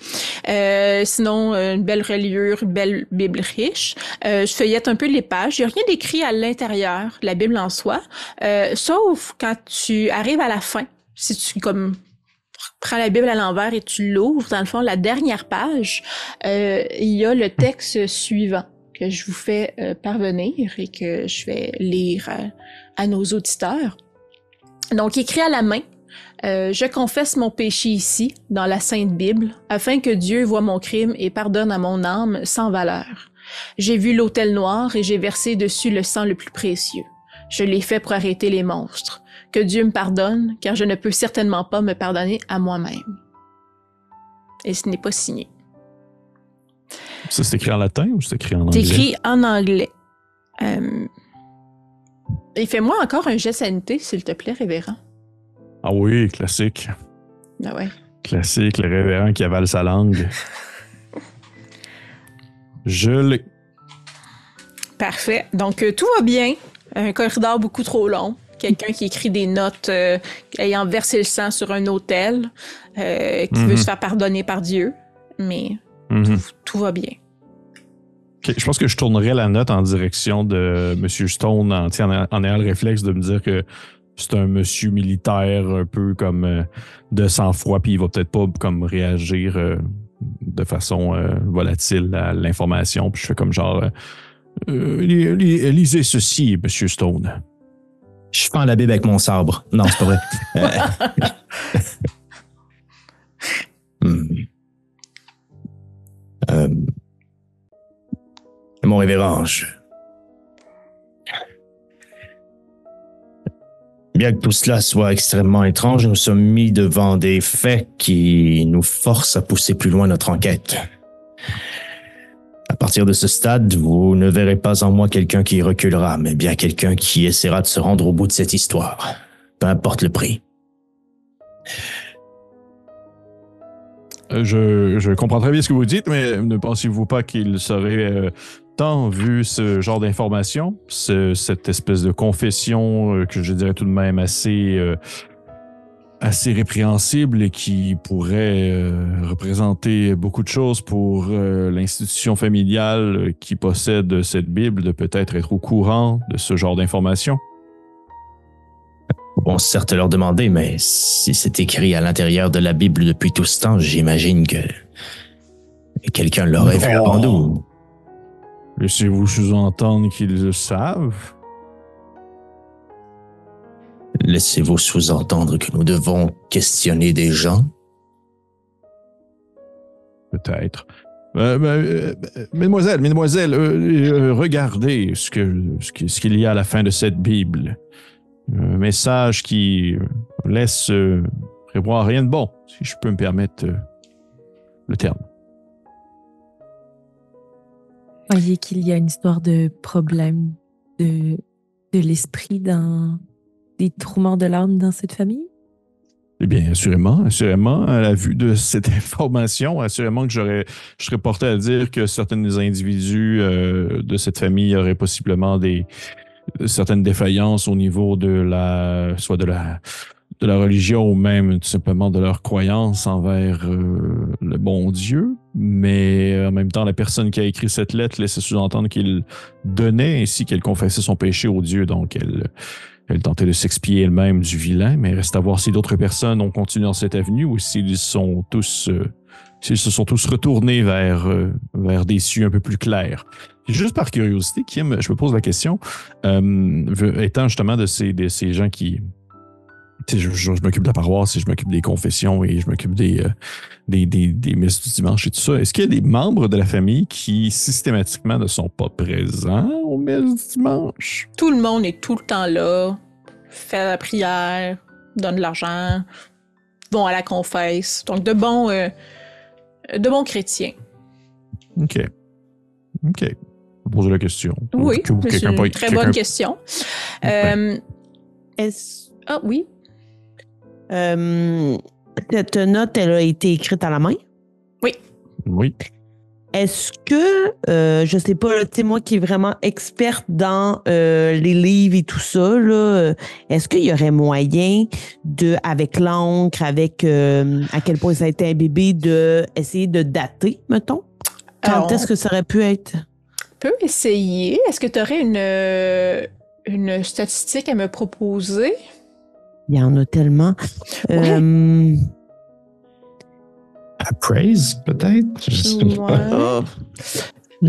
Sinon, une belle reliure, une belle Bible riche. Je feuillette un peu les pages. Il n'y a rien d'écrit à l'intérieur de la Bible en soi, sauf quand tu arrives à la fin. Si tu prends la Bible à l'envers et tu l'ouvres, dans le fond, la dernière page, il y a le texte suivant que je vous fais parvenir et que je vais lire à nos auditeurs. Donc, écrit à la main. Je confesse mon péché ici, dans la Sainte Bible, afin que Dieu voie mon crime et pardonne à mon âme sans valeur. J'ai vu l'autel noir et j'ai versé dessus le sang le plus précieux. Je l'ai fait pour arrêter les monstres. Que Dieu me pardonne, car je ne peux certainement pas me pardonner à moi-même. Et ce n'est pas signé. Ça, c'est écrit en latin ou c'est écrit en anglais? C'est écrit en anglais. Et fais-moi encore un jet de sanité, s'il te plaît, révérend. Ah oui, classique. Ah ouais. Classique, le révérend qui avale sa langue. Je l'ai. Parfait. Donc, tout va bien. Un corridor beaucoup trop long. Quelqu'un qui écrit des notes ayant versé le sang sur un autel, qui veut se faire pardonner par Dieu. Mais Tout va bien. Okay, je pense que je tournerais la note en direction de M. Stone en ayant le réflexe de me dire que c'est un monsieur militaire un peu comme de sang-froid, puis il va peut-être pas comme réagir de façon volatile à l'information. Puis je fais comme genre lisez ceci, M. Stone. Je fends la Bible avec mon sabre. Non, c'est pas vrai. Mon révérend, bien que tout cela soit extrêmement étrange, nous sommes mis devant des faits qui nous forcent à pousser plus loin notre enquête. À partir de ce stade, vous ne verrez pas en moi quelqu'un qui reculera, mais bien quelqu'un qui essaiera de se rendre au bout de cette histoire, peu importe le prix. Je comprends très bien ce que vous dites, mais ne pensez-vous pas qu'il serait temps, vu ce genre d'information, cette espèce de confession que je dirais tout de même assez répréhensible et qui pourrait représenter beaucoup de choses pour l'institution familiale qui possède cette Bible, de peut-être être au courant de ce genre d'informations? Bon, certes leur demander, mais si c'est écrit à l'intérieur de la Bible depuis tout ce temps, j'imagine que quelqu'un l'aurait vu avant nous. Laissez-vous sous-entendre qu'ils le savent? Laissez-vous sous-entendre que nous devons questionner des gens? Peut-être. Mesdemoiselles, regardez ce qu'il y a à la fin de cette Bible. Un message qui laisse prévoir rien de bon, si je peux me permettre le terme. Voyez qu'il y a une histoire de problème de l'esprit dans des tourments de l'âme dans cette famille? Eh bien, assurément, à la vue de cette information, assurément que je serais porté à dire que certains des individus de cette famille auraient possiblement certaines défaillances au niveau soit de la religion ou même tout simplement de leur croyance envers le bon Dieu. Mais en même temps, la personne qui a écrit cette lettre laissait sous-entendre qu'il donnait ainsi qu'elle confessait son péché au Dieu. Donc, elle tentait de s'expier elle-même du vilain, mais reste à voir si d'autres personnes ont continué dans cette avenue ou s'ils se sont tous retournés vers des cieux un peu plus clairs. Juste par curiosité, Kim, je me pose la question, étant justement de ces gens qui... Je m'occupe de la paroisse et je m'occupe des confessions et je m'occupe des messes du dimanche et tout ça. Est-ce qu'il y a des membres de la famille qui systématiquement ne sont pas présents aux messes du dimanche? Tout le monde est tout le temps là, fait la prière, donne de l'argent, vont à la confesse. Donc, de bons chrétiens. OK. Vous posez la question. Oui, c'est une très bonne question. Ah oui. Cette note, elle a été écrite à la main? Oui. Est-ce que, je sais pas, tu sais, moi qui est vraiment experte dans les livres et tout ça, là, est-ce qu'il y aurait moyen avec l'encre, avec à quel point ça a été imbibé, d'essayer de dater, mettons? Quand est-ce que ça aurait pu être? On peut essayer. Est-ce que tu aurais une statistique à me proposer? Il y en a tellement. Ouais. Appraise, peut-être? Je sais pas.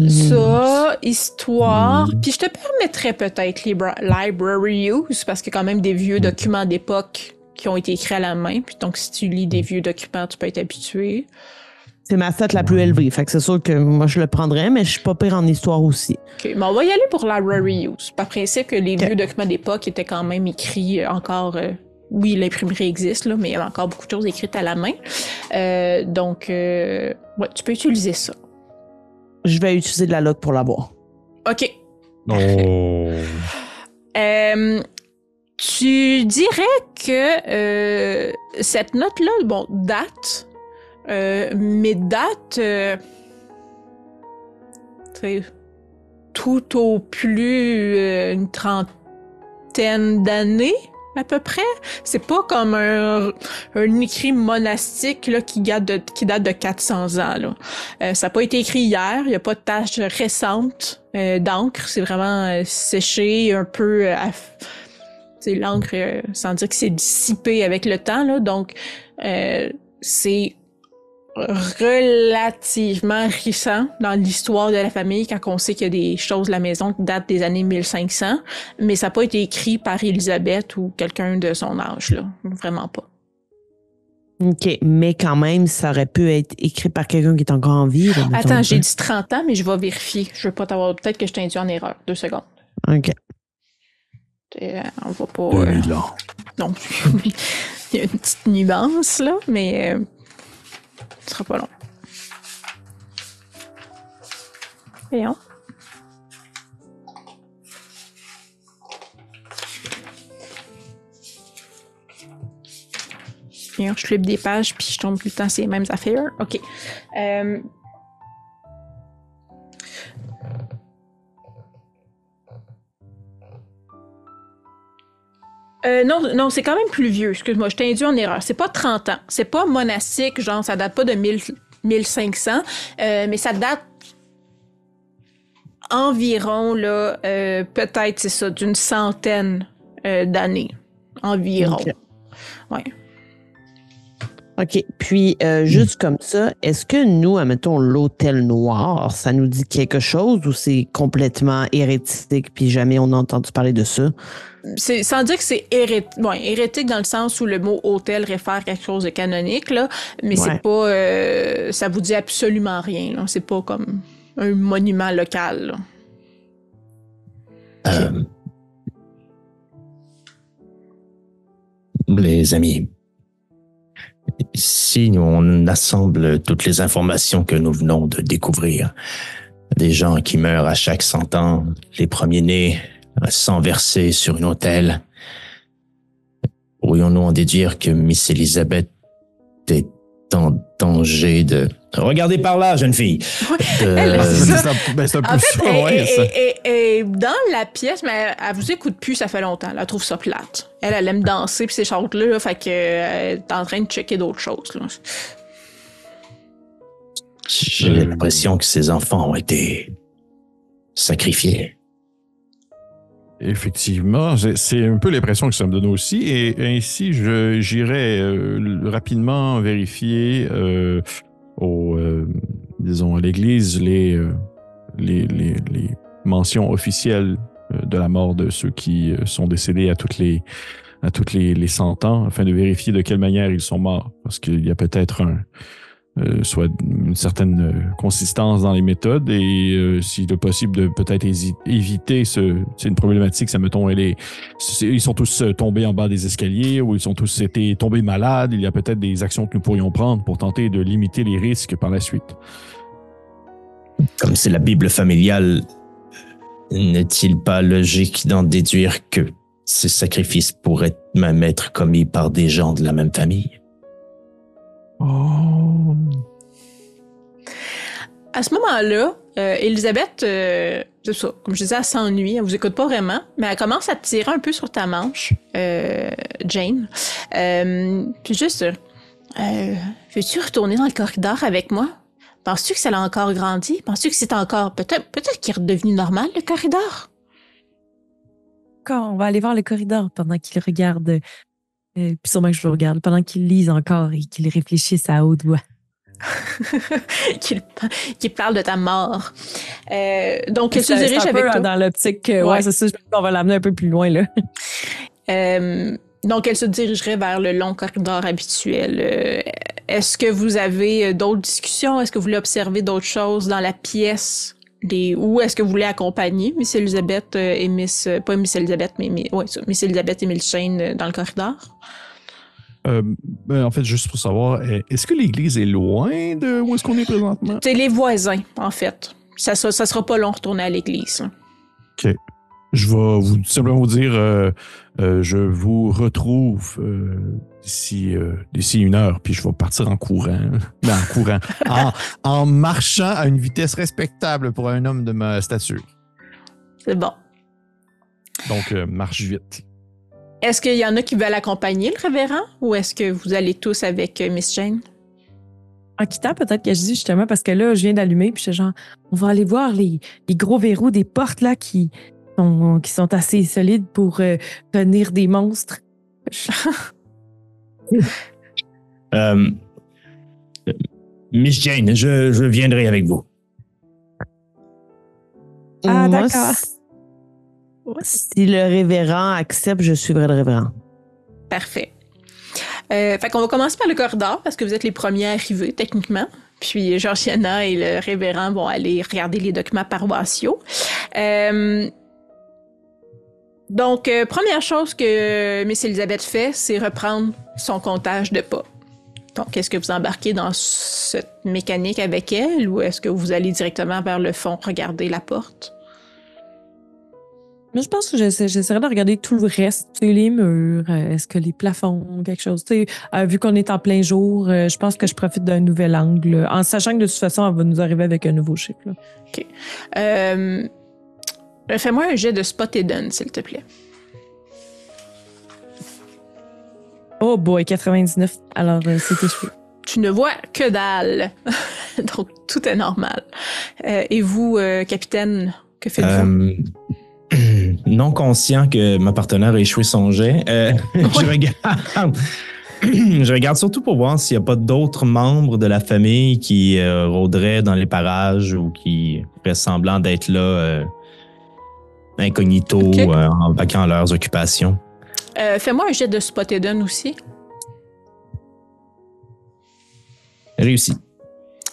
Ça, histoire. Puis je te permettrais peut-être library use, parce qu'il y a quand même des vieux documents d'époque qui ont été écrits à la main. Puis donc, si tu lis des vieux documents, tu peux être habitué. C'est ma stat la plus élevée. Fait que c'est sûr que moi, je le prendrais, mais je suis pas pire en histoire aussi. OK, mais on va y aller pour library use. Par principe que les vieux documents d'époque étaient quand même écrits encore... oui, l'imprimerie existe, là, mais il y a encore beaucoup de choses écrites à la main. Donc, ouais, tu peux utiliser ça. Je vais utiliser de la log pour l'avoir. OK. Oh. Tu dirais que cette note-là, bon, date, mais date tout au plus une trentaine d'années, à peu près. C'est pas comme un écrit monastique là, qui date de 400 ans. Là. Ça n'a pas été écrit hier, il n'y a pas de taches récentes d'encre. C'est vraiment séché, un peu... c'est l'encre, sans dire que c'est dissipé avec le temps. Là, donc, c'est relativement récent dans l'histoire de la famille quand on sait qu'il y a des choses de la maison qui datent des années 1500, mais ça n'a pas été écrit par Élisabeth ou quelqu'un de son âge, là. Vraiment pas. OK, mais quand même, ça aurait pu être écrit par quelqu'un qui est encore en vie. Là, attends, j'ai dit 30 ans, mais je vais vérifier. Je veux pas t'avoir... Peut-être que je t'ai induit en erreur. 2 secondes. OK. On va pas... 2000 ans. Non. Il y a une petite nuance, là, mais... ce sera pas long. Voyons. Voyons, je flippe des pages puis je tombe tout le temps sur les mêmes affaires. OK. Non, c'est quand même plus vieux. Excuse-moi, je t'ai induit en erreur. C'est pas 30 ans. C'est pas monastique, genre, ça date pas de 1500, mais ça date environ, là, peut-être, c'est ça, d'une centaine d'années. Environ. OK. Ouais. OK. Puis, juste comme ça, est-ce que nous, admettons, l'Hôtel Noir, ça nous dit quelque chose ou c'est complètement hérétique puis jamais on a entendu parler de ça? C'est, sans dire que c'est hérétique dans le sens où le mot hôtel réfère à quelque chose de canonique, là, mais c'est pas... ça vous dit absolument rien, là. C'est pas comme un monument local, là. Les amis, si on assemble toutes les informations que nous venons de découvrir, des gens qui meurent à chaque 100 ans, les premiers-nés, sang versé sur une autel, pourrions-nous en déduire que Miss Elizabeth est en danger de... Regardez par là, jeune fille! C'est un peu En fait, ça, ouais. Ça. elle dans la pièce, mais elle vous écoute plus, ça fait longtemps. Elle trouve ça plate. Elle aime danser pis ces choses-là, là, fait que elle est en train de checker d'autres choses. Là. J'ai l'impression que ces enfants ont été sacrifiés. Effectivement, c'est un peu l'impression que ça me donne aussi. Et ainsi, j'irai rapidement vérifier disons, à l'église les mentions officielles de la mort de ceux qui sont décédés à toutes les 100 ans, afin de vérifier de quelle manière ils sont morts. Parce qu'il y a peut-être soit une certaine consistance dans les méthodes et s'il est possible de peut-être éviter c'est une problématique, ça mettons, ils sont tous tombés en bas des escaliers ou ils sont tous été tombés malades. Il y a peut-être des actions que nous pourrions prendre pour tenter de limiter les risques par la suite. Comme c'est la Bible familiale, n'est-il pas logique d'en déduire que ces sacrifices pourraient même être commis par des gens de la même famille? Oh. À ce moment-là, Elisabeth, c'est ça, comme je disais, elle s'ennuie, elle vous écoute pas vraiment, mais elle commence à te tirer un peu sur ta manche, Jane. Puis juste, veux-tu retourner dans le corridor avec moi? Penses-tu que ça l'a encore grandi? Penses-tu que c'est encore... Peut-être qu'il est redevenu normal, le corridor? Quand on va aller voir le corridor pendant qu'il regarde, puis sûrement que je le regarde, pendant qu'il lise encore et qu'il réfléchisse à haute voix. Qu'il parle de ta mort. Donc, elle se dirige avec toi. Dans l'optique, ouais, c'est ça, on va l'amener un peu plus loin, là. Donc, elle se dirigerait vers le long corridor habituel. Est-ce que vous avez d'autres discussions? Est-ce que vous voulez observer d'autres choses dans la pièce? Ou est-ce que vous voulez accompagner Miss Elizabeth et pas Miss Elizabeth, mais Miss Elizabeth et Miss Shane dans le corridor? En fait, juste pour savoir, est-ce que l'église est loin de où est-ce qu'on est présentement? C'est les voisins, en fait. Ça sera pas long de retourner à l'église. OK. Je vais simplement vous dire, je vous retrouve d'ici 1 heure, puis je vais partir en courant. En marchant à une vitesse respectable pour un homme de ma stature. C'est bon. Donc, marche vite. Est-ce qu'il y en a qui veulent accompagner le révérend ou est-ce que vous allez tous avec Miss Jane? En quittant, peut-être que je dis justement, parce que là, je viens d'allumer, puis je suis genre, on va aller voir les gros verrous des portes là qui sont assez solides pour tenir des monstres. Miss Jane, je viendrai avec vous. Ah, Moi, d'accord. si le révérend accepte, je suivrai le révérend. Parfait. Fait qu'on va commencer par le corridor parce que vous êtes les premiers arrivés, techniquement. Puis Georgiana et le révérend vont aller regarder les documents paroissiaux. Donc, première chose que Miss Elisabeth fait, c'est reprendre son comptage de pas. Donc, est-ce que vous embarquez dans cette mécanique avec elle ou est-ce que vous allez directement vers le fond regarder la porte? Mais je pense que j'essaierai de regarder tout le reste, tu sais, les murs, est-ce que les plafonds, quelque chose. Tu sais, vu qu'on est en plein jour, je pense que je profite d'un nouvel angle, en sachant que de toute façon, elle va nous arriver avec un nouveau chiffre. Là. OK. Fais-moi un jet de spot hidden, s'il te plaît. Oh boy, 99. Alors, c'est échoué. Tu ne vois que dalle. Donc, tout est normal. Et vous, capitaine, que faites-vous? Non conscient que ma partenaire a échoué son jet, je regarde surtout pour voir s'il n'y a pas d'autres membres de la famille qui rôderaient dans les parages ou qui feraient semblant d'être là incognito, Okay. En vaquant leurs occupations. Fais-moi un jet de spot hidden aussi. Réussi.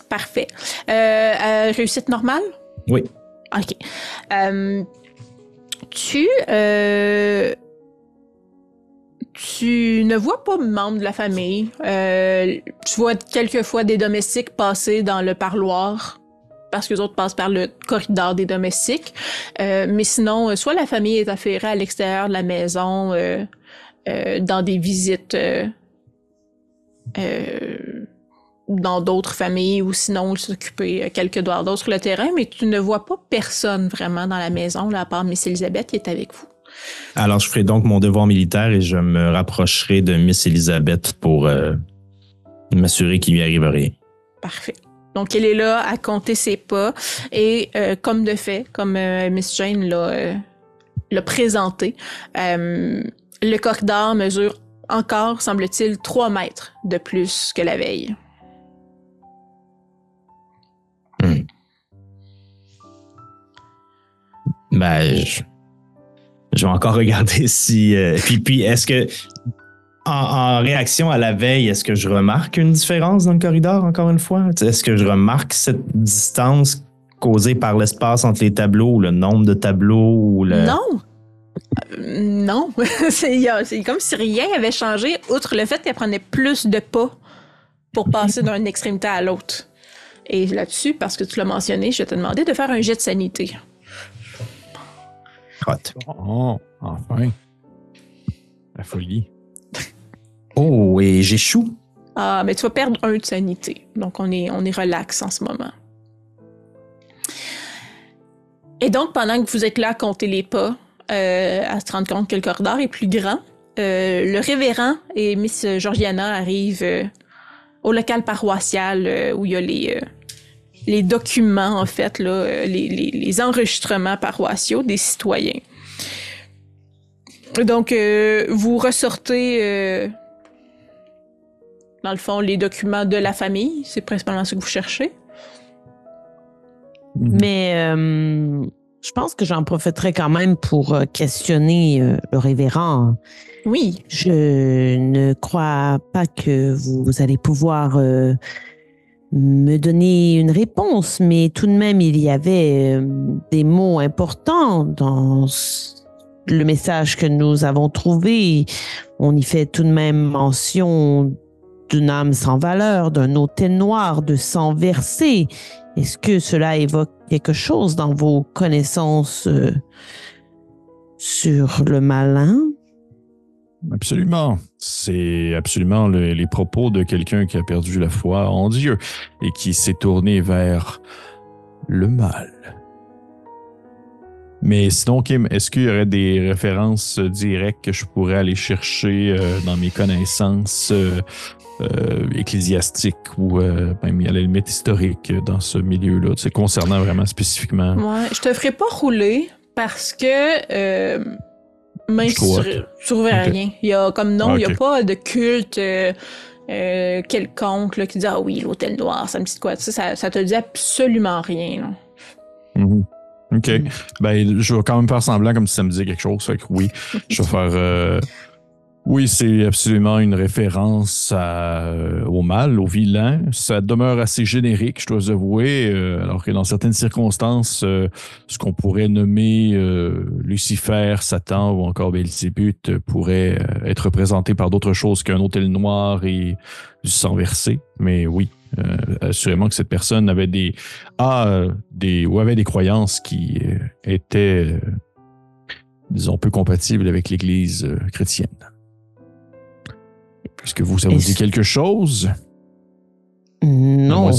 Parfait. Réussite normale? Oui. OK. Tu ne vois pas de membres de la famille. Tu vois quelquefois des domestiques passer dans le parloir parce que les autres passent par le corridor des domestiques. Mais sinon, soit la famille est affairée à l'extérieur de la maison dans des visites dans d'autres familles ou sinon s'occuper quelques doigts d'autres sur le terrain, mais tu ne vois pas personne vraiment dans la maison, là, à part Miss Elisabeth qui est avec vous. Alors, je ferai donc mon devoir militaire et je me rapprocherai de Miss Elisabeth pour m'assurer qu'il lui arrive rien. Parfait. Donc, elle est là à compter ses pas et comme de fait, comme Miss Jane l'a présenté, le corridor mesure encore, semble-t-il, 3 mètres de plus que la veille. Ben, je vais encore regarder si... puis est-ce que, en réaction à la veille, est-ce que je remarque une différence dans le corridor, encore une fois? Est-ce que je remarque cette distance causée par l'espace entre les tableaux, ou le nombre de tableaux? Ou le... Non! Non. C'est comme si rien avait changé, outre le fait qu'elle prenait plus de pas pour passer d'une extrémité à l'autre. Et là-dessus, parce que tu l'as mentionné, je vais te demander de faire un jet de sanité. Hot. Oh, enfin. La folie. Oh, et j'échoue. Ah, mais tu vas perdre 1 de sanité. Donc, on est relax en ce moment. Et donc, pendant que vous êtes là à compter les pas, à se rendre compte que le corridor est plus grand, le révérend et Miss Georgiana arrivent au local paroissial où il y a les documents, en fait, là, les enregistrements paroissiaux des citoyens. Donc, vous ressortez, dans le fond, les documents de la famille. C'est principalement ce que vous cherchez. Mais je pense que j'en profiterai quand même pour questionner le révérend. Oui. Je ne crois pas que vous allez pouvoir me donner une réponse, mais tout de même, il y avait des mots importants dans le message que nous avons trouvé. On y fait tout de même mention d'une âme sans valeur, d'un autel noir, de sang versé. Est-ce que cela évoque quelque chose dans vos connaissances sur le malin? Absolument. C'est absolument les propos de quelqu'un qui a perdu la foi en Dieu et qui s'est tourné vers le mal. Mais sinon, Kim, est-ce qu'il y aurait des références directes que je pourrais aller chercher dans mes connaissances ecclésiastiques ou même à la limite historiques dans ce milieu-là, concernant vraiment spécifiquement? Ouais, je te ferai pas rouler parce que même si tu ne rien. Il y a comme non, il n'y a pas de culte quelconque là, qui dit ah oui, l'hôtel noir, ça me dit quoi? Ça te dit absolument rien. Là. Mm-hmm. OK. Ben, je vais quand même faire semblant comme si ça me disait quelque chose. Fait que oui, je vais faire. Oui, c'est absolument une référence au mal, au vilain. Ça demeure assez générique, je dois avouer, alors que dans certaines circonstances, ce qu'on pourrait nommer Lucifer, Satan ou encore Belzébuth pourrait être représenté par d'autres choses qu'un autel noir et du sang versé. Mais oui, assurément que cette personne avait avait des croyances qui étaient, disons, peu compatibles avec l'Église chrétienne. Est-ce que ça vous dit quelque chose? Non,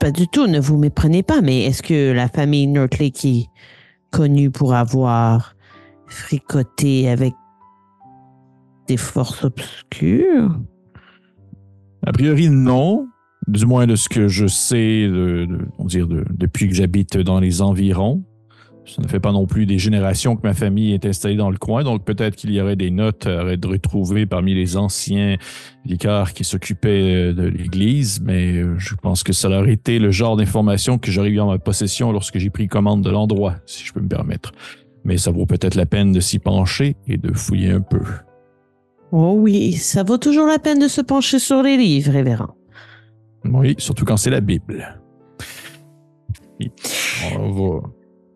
pas du tout. Ne vous méprenez pas, mais est-ce que la famille Northlake est connue pour avoir fricoté avec des forces obscures? A priori, non. Du moins de ce que je sais, depuis que j'habite dans les environs. Ça ne fait pas non plus des générations que ma famille est installée dans le coin, donc peut-être qu'il y aurait des notes à retrouver parmi les anciens vicaires qui s'occupaient de l'Église, mais je pense que ça leur été le genre d'information que j'aurais eu en ma possession lorsque j'ai pris commande de l'endroit, si je peux me permettre. Mais ça vaut peut-être la peine de s'y pencher et de fouiller un peu. Oh oui, ça vaut toujours la peine de se pencher sur les livres, révérend. Oui, surtout quand c'est la Bible.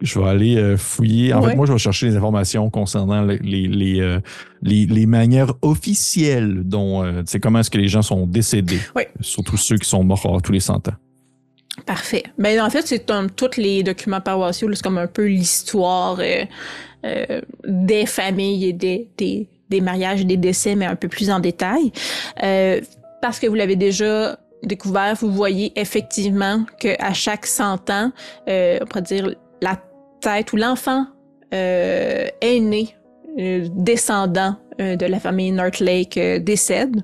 Je vais aller fouiller. En fait, moi, je vais chercher les informations concernant les manières officielles dont, comment est-ce que les gens sont décédés. Oui. Surtout ceux qui sont morts tous les 100 ans. Parfait. Ben, en fait, c'est tous les documents paroissiaux, c'est comme un peu l'histoire des familles et des mariages et des décès, mais un peu plus en détail. Parce que vous l'avez déjà découvert, vous voyez effectivement qu'à chaque 100 ans, on pourrait dire la tête ou l'enfant aîné descendant de la famille Northlake décède.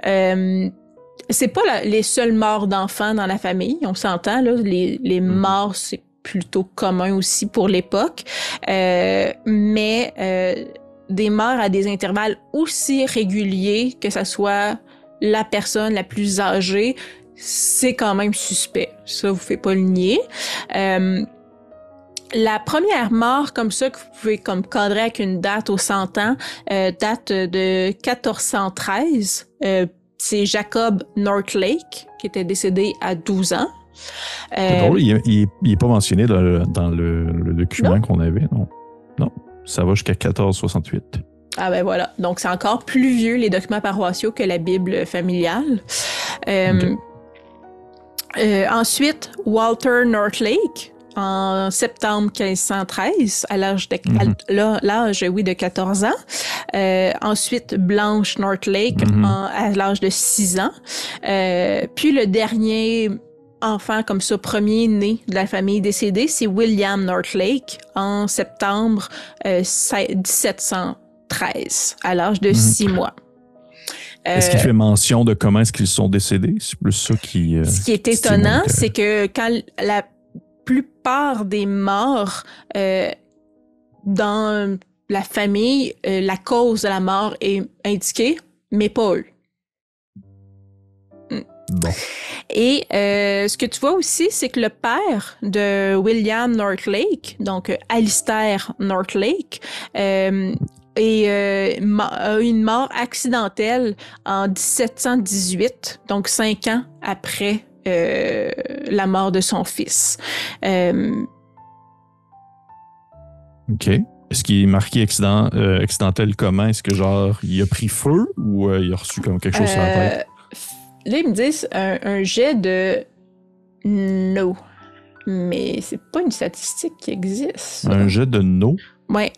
C'est pas les seuls morts d'enfants dans la famille, on s'entend, là, les morts, c'est plutôt commun aussi pour l'époque, mais des morts à des intervalles aussi réguliers, que ça soit la personne la plus âgée, c'est quand même suspect. Ça, vous faites pas le nier. La première mort comme ça que vous pouvez comme cadrer avec une date aux 100 ans, date de 1413. C'est Jacob Northlake qui était décédé à 12 ans. C'est drôle, il est pas mentionné dans le document qu'on avait, non? Non, ça va jusqu'à 1468. Ah ben voilà, donc c'est encore plus vieux les documents paroissiaux que la Bible familiale. Okay. Ensuite, Walter Northlake, en septembre 1513, à l'âge de 14 ans. Ensuite, Blanche Northlake, à l'âge de 6 ans. Puis le dernier enfant comme ça, premier né de la famille décédée, c'est William Northlake, en septembre 1713, à l'âge de 6 mois. Est-ce qu'il fait mention de comment est-ce qu'ils sont décédés? C'est plus ça qui... Ce qui est étonnant, c'est que quand la plupart des morts dans la famille, la cause de la mort est indiquée, mais pas eux. Bon. Et ce que tu vois aussi, c'est que le père de William Northlake, donc Alistair Northlake, a eu une mort accidentelle en 1718, donc 5 ans après la mort de son fils. OK. Est-ce qu'il est marqué accidentel comment? Est-ce que genre il a pris feu ou il a reçu comme quelque chose sur la tête? Là, ils me disent un jet de no. Mais c'est pas une statistique qui existe. Un jet de no? Oui,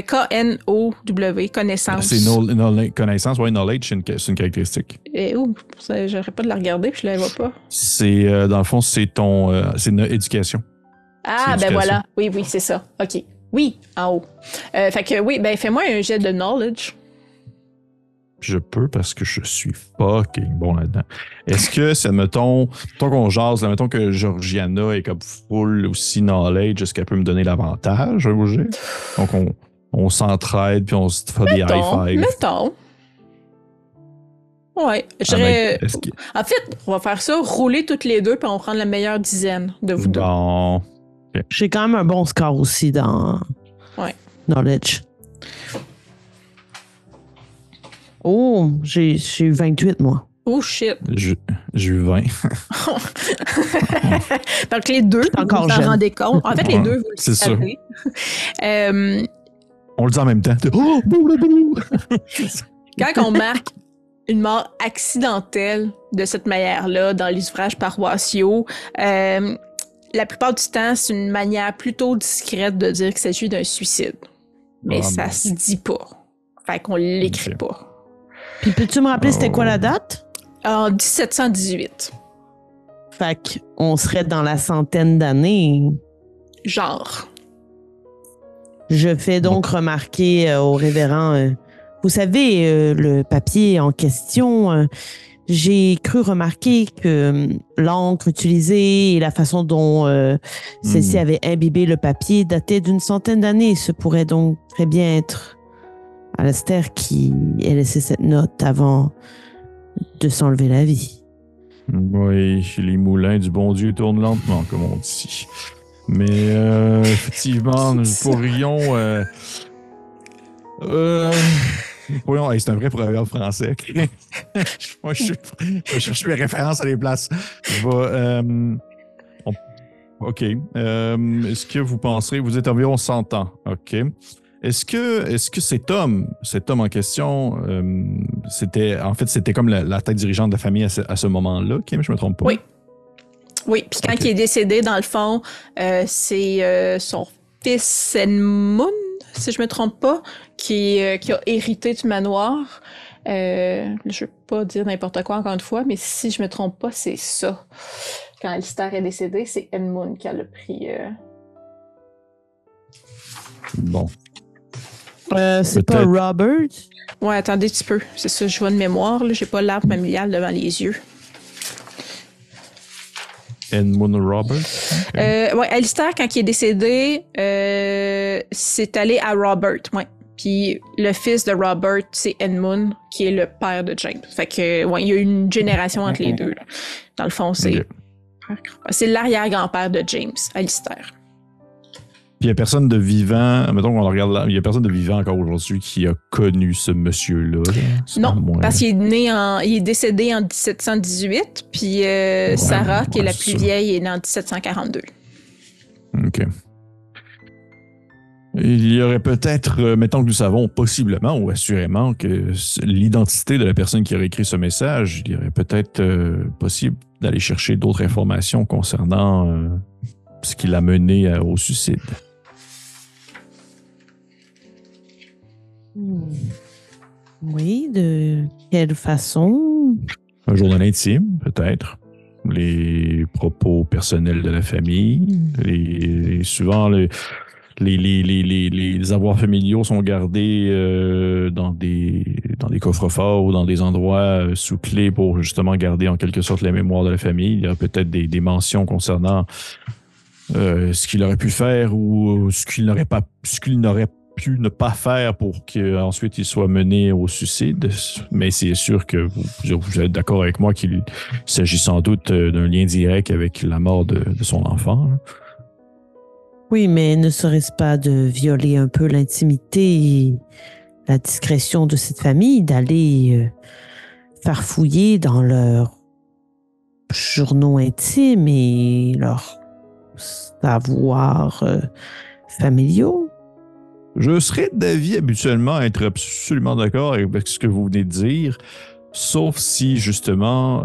K-N-O-W, connaissance. C'est connaissance, oui, knowledge, c'est une caractéristique. J'aurais pas de la regarder, puis je la vois pas. C'est, dans le fond, c'est c'est une éducation. Ah, C'est ben éducation. voilà. Oui, oui, c'est ça. OK. Oui, en haut. Fait que oui, ben fais-moi un jet de knowledge. Je peux parce que je suis fucking bon là-dedans. Est-ce que, ça mettons qu'on jase, mettons que Georgiana est comme full aussi knowledge, est-ce qu'elle peut me donner l'avantage au jet? Donc, on s'entraide puis on se fait des high-five. Mettons. Ouais, je Ah, dirais... est-ce que- En fait, on va faire ça, rouler toutes les deux, puis on va prendre la meilleure dizaine de vous deux. Bon. J'ai quand même un bon score aussi dans Ouais. Knowledge. Oh, j'ai eu 28, moi. Oh shit. J'ai eu 20. Donc les deux, vous encore vous en jeune. rendez compte. En fait, les Ouais, deux, vous le c'est sûr. savez. On le dit en même temps. Oh, boulou, boulou. Quand on marque une mort accidentelle de cette manière-là dans les ouvrages paroissiaux, la plupart du temps, c'est une manière plutôt discrète de dire qu'il s'agit d'un suicide. Mais Ah, ça mon se dit pas. Fait qu'on l'écrit Ok. pas. Puis peux-tu me rappeler c'était quoi la date? En 1718. Fait qu'on serait dans la centaine d'années. Genre. Je fais donc remarquer au révérend, vous savez, le papier en question, j'ai cru remarquer que l'encre utilisée et la façon dont celle-ci avait imbibé le papier datait d'une centaine d'années. Ce pourrait donc très bien être Alastair qui ait laissé cette note avant de s'enlever la vie. Oui, les moulins du bon Dieu tournent lentement, comme on dit. Mais effectivement, nous pourrions... hey, c'est un vrai proverbe français. Ok? Moi, je cherche mes références à les places. OK. Est-ce que vous penserez... Vous êtes environ 100 ans. OK. Est-ce que cet homme en question, c'était comme la tête dirigeante de la famille à ce moment-là, Kim, je me trompe pas? Oui. Oui, puis quand Ok. il est décédé, dans le fond, c'est son fils Edmund, si je me trompe pas, qui a hérité du manoir. Je veux pas dire n'importe quoi encore une fois, mais si je me trompe pas, c'est ça. Quand Alistair est décédé, c'est Edmund qui a le pris. Bon. C'est pas Peut-être. Ouais, Robert? attendez un petit peu. C'est ça, je vois de mémoire, là. J'ai pas l'arbre familial devant les yeux. Edmund Robert? Ouais, Alistair, quand il est décédé, c'est allé à Robert, ouais. Puis le fils de Robert, c'est Edmund, qui est le père de James. Fait que, ouais, il y a eu une génération entre les deux, là. Dans le fond, c'est... Ok. C'est l'arrière-grand-père de James, Alistair. Puis il n'y a personne de vivant, mettons qu'on le regarde là, il n'y a personne de vivant encore aujourd'hui qui a connu ce monsieur-là. Là. Non, Moins- parce qu'il il est décédé en 1718, puis Sarah, qui est ouais, la c'est plus ça. vieille, est née en 1742. OK. Il y aurait peut-être, mettons que nous savons possiblement ou assurément que l'identité de la personne qui aurait écrit ce message, il y aurait peut-être possible d'aller chercher d'autres informations concernant ce qui l'a mené au suicide. Oui, de quelle façon? Un journal intime, peut-être. Les propos personnels de la famille. Souvent, les avoirs familiaux sont gardés dans des coffres-forts ou dans des endroits sous clé pour justement garder en quelque sorte la mémoire de la famille. Il y a peut-être des mentions concernant ce qu'il aurait pu faire ou ce qu'il n'aurait pu ne pas faire pour qu'ensuite il soit mené au suicide. Mais c'est sûr que vous êtes d'accord avec moi qu'il s'agit sans doute d'un lien direct avec la mort de son enfant. Hein. Oui, mais ne serait-ce pas de violer un peu l'intimité et la discrétion de cette famille, d'aller farfouiller dans leurs journaux intimes et leurs savoirs familiaux? Je serais d'avis habituellement à être absolument d'accord avec ce que vous venez de dire, sauf si justement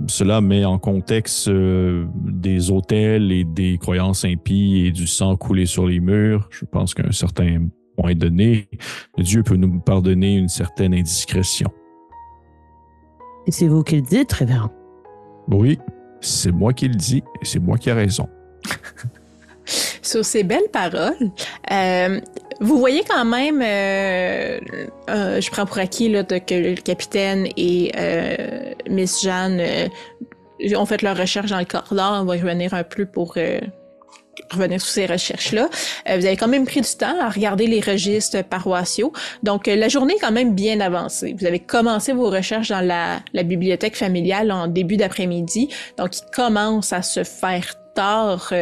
cela met en contexte des autels et des croyances impies et du sang coulé sur les murs. Je pense qu'à un certain point donné, Dieu peut nous pardonner une certaine indiscrétion. Et c'est vous qui le dites, révérend. Oui, c'est moi qui le dis et c'est moi qui ai raison. Sur ces belles paroles, vous voyez quand même, je prends pour acquis là, que le capitaine et Miss Jeanne ont fait leur recherche dans le corridor. On va y revenir un peu pour revenir sur ces recherches-là. Vous avez quand même pris du temps à regarder les registres paroissiaux. Donc, la journée est quand même bien avancée. Vous avez commencé vos recherches dans la bibliothèque familiale en début d'après-midi. Donc, il commence à se faire tard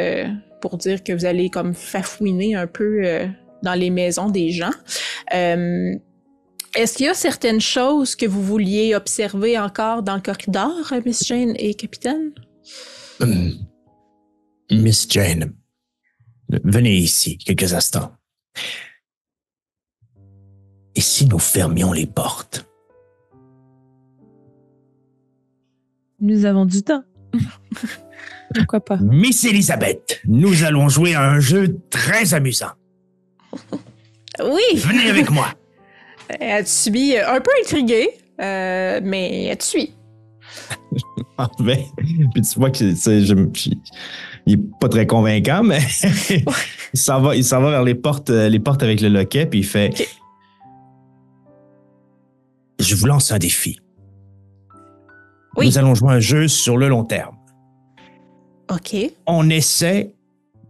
pour dire que vous allez comme fafouiner un peu dans les maisons des gens. Est-ce qu'il y a certaines choses que vous vouliez observer encore dans le corridor, Miss Jane et Capitaine? Miss Jane, venez ici quelques instants. Et si nous fermions les portes? Nous avons du temps. Pourquoi pas? Miss Elisabeth, nous allons jouer à un jeu très amusant. Oui! Venez avec moi. Elle te suit un peu intriguée, mais elle te suit. Ah, ben, puis tu vois que il est pas très convaincant, mais il s'en va vers les portes avec le loquet, puis il fait Ok. Je vous lance un défi. Oui. Nous allons jouer un jeu sur le long terme. OK. On essaie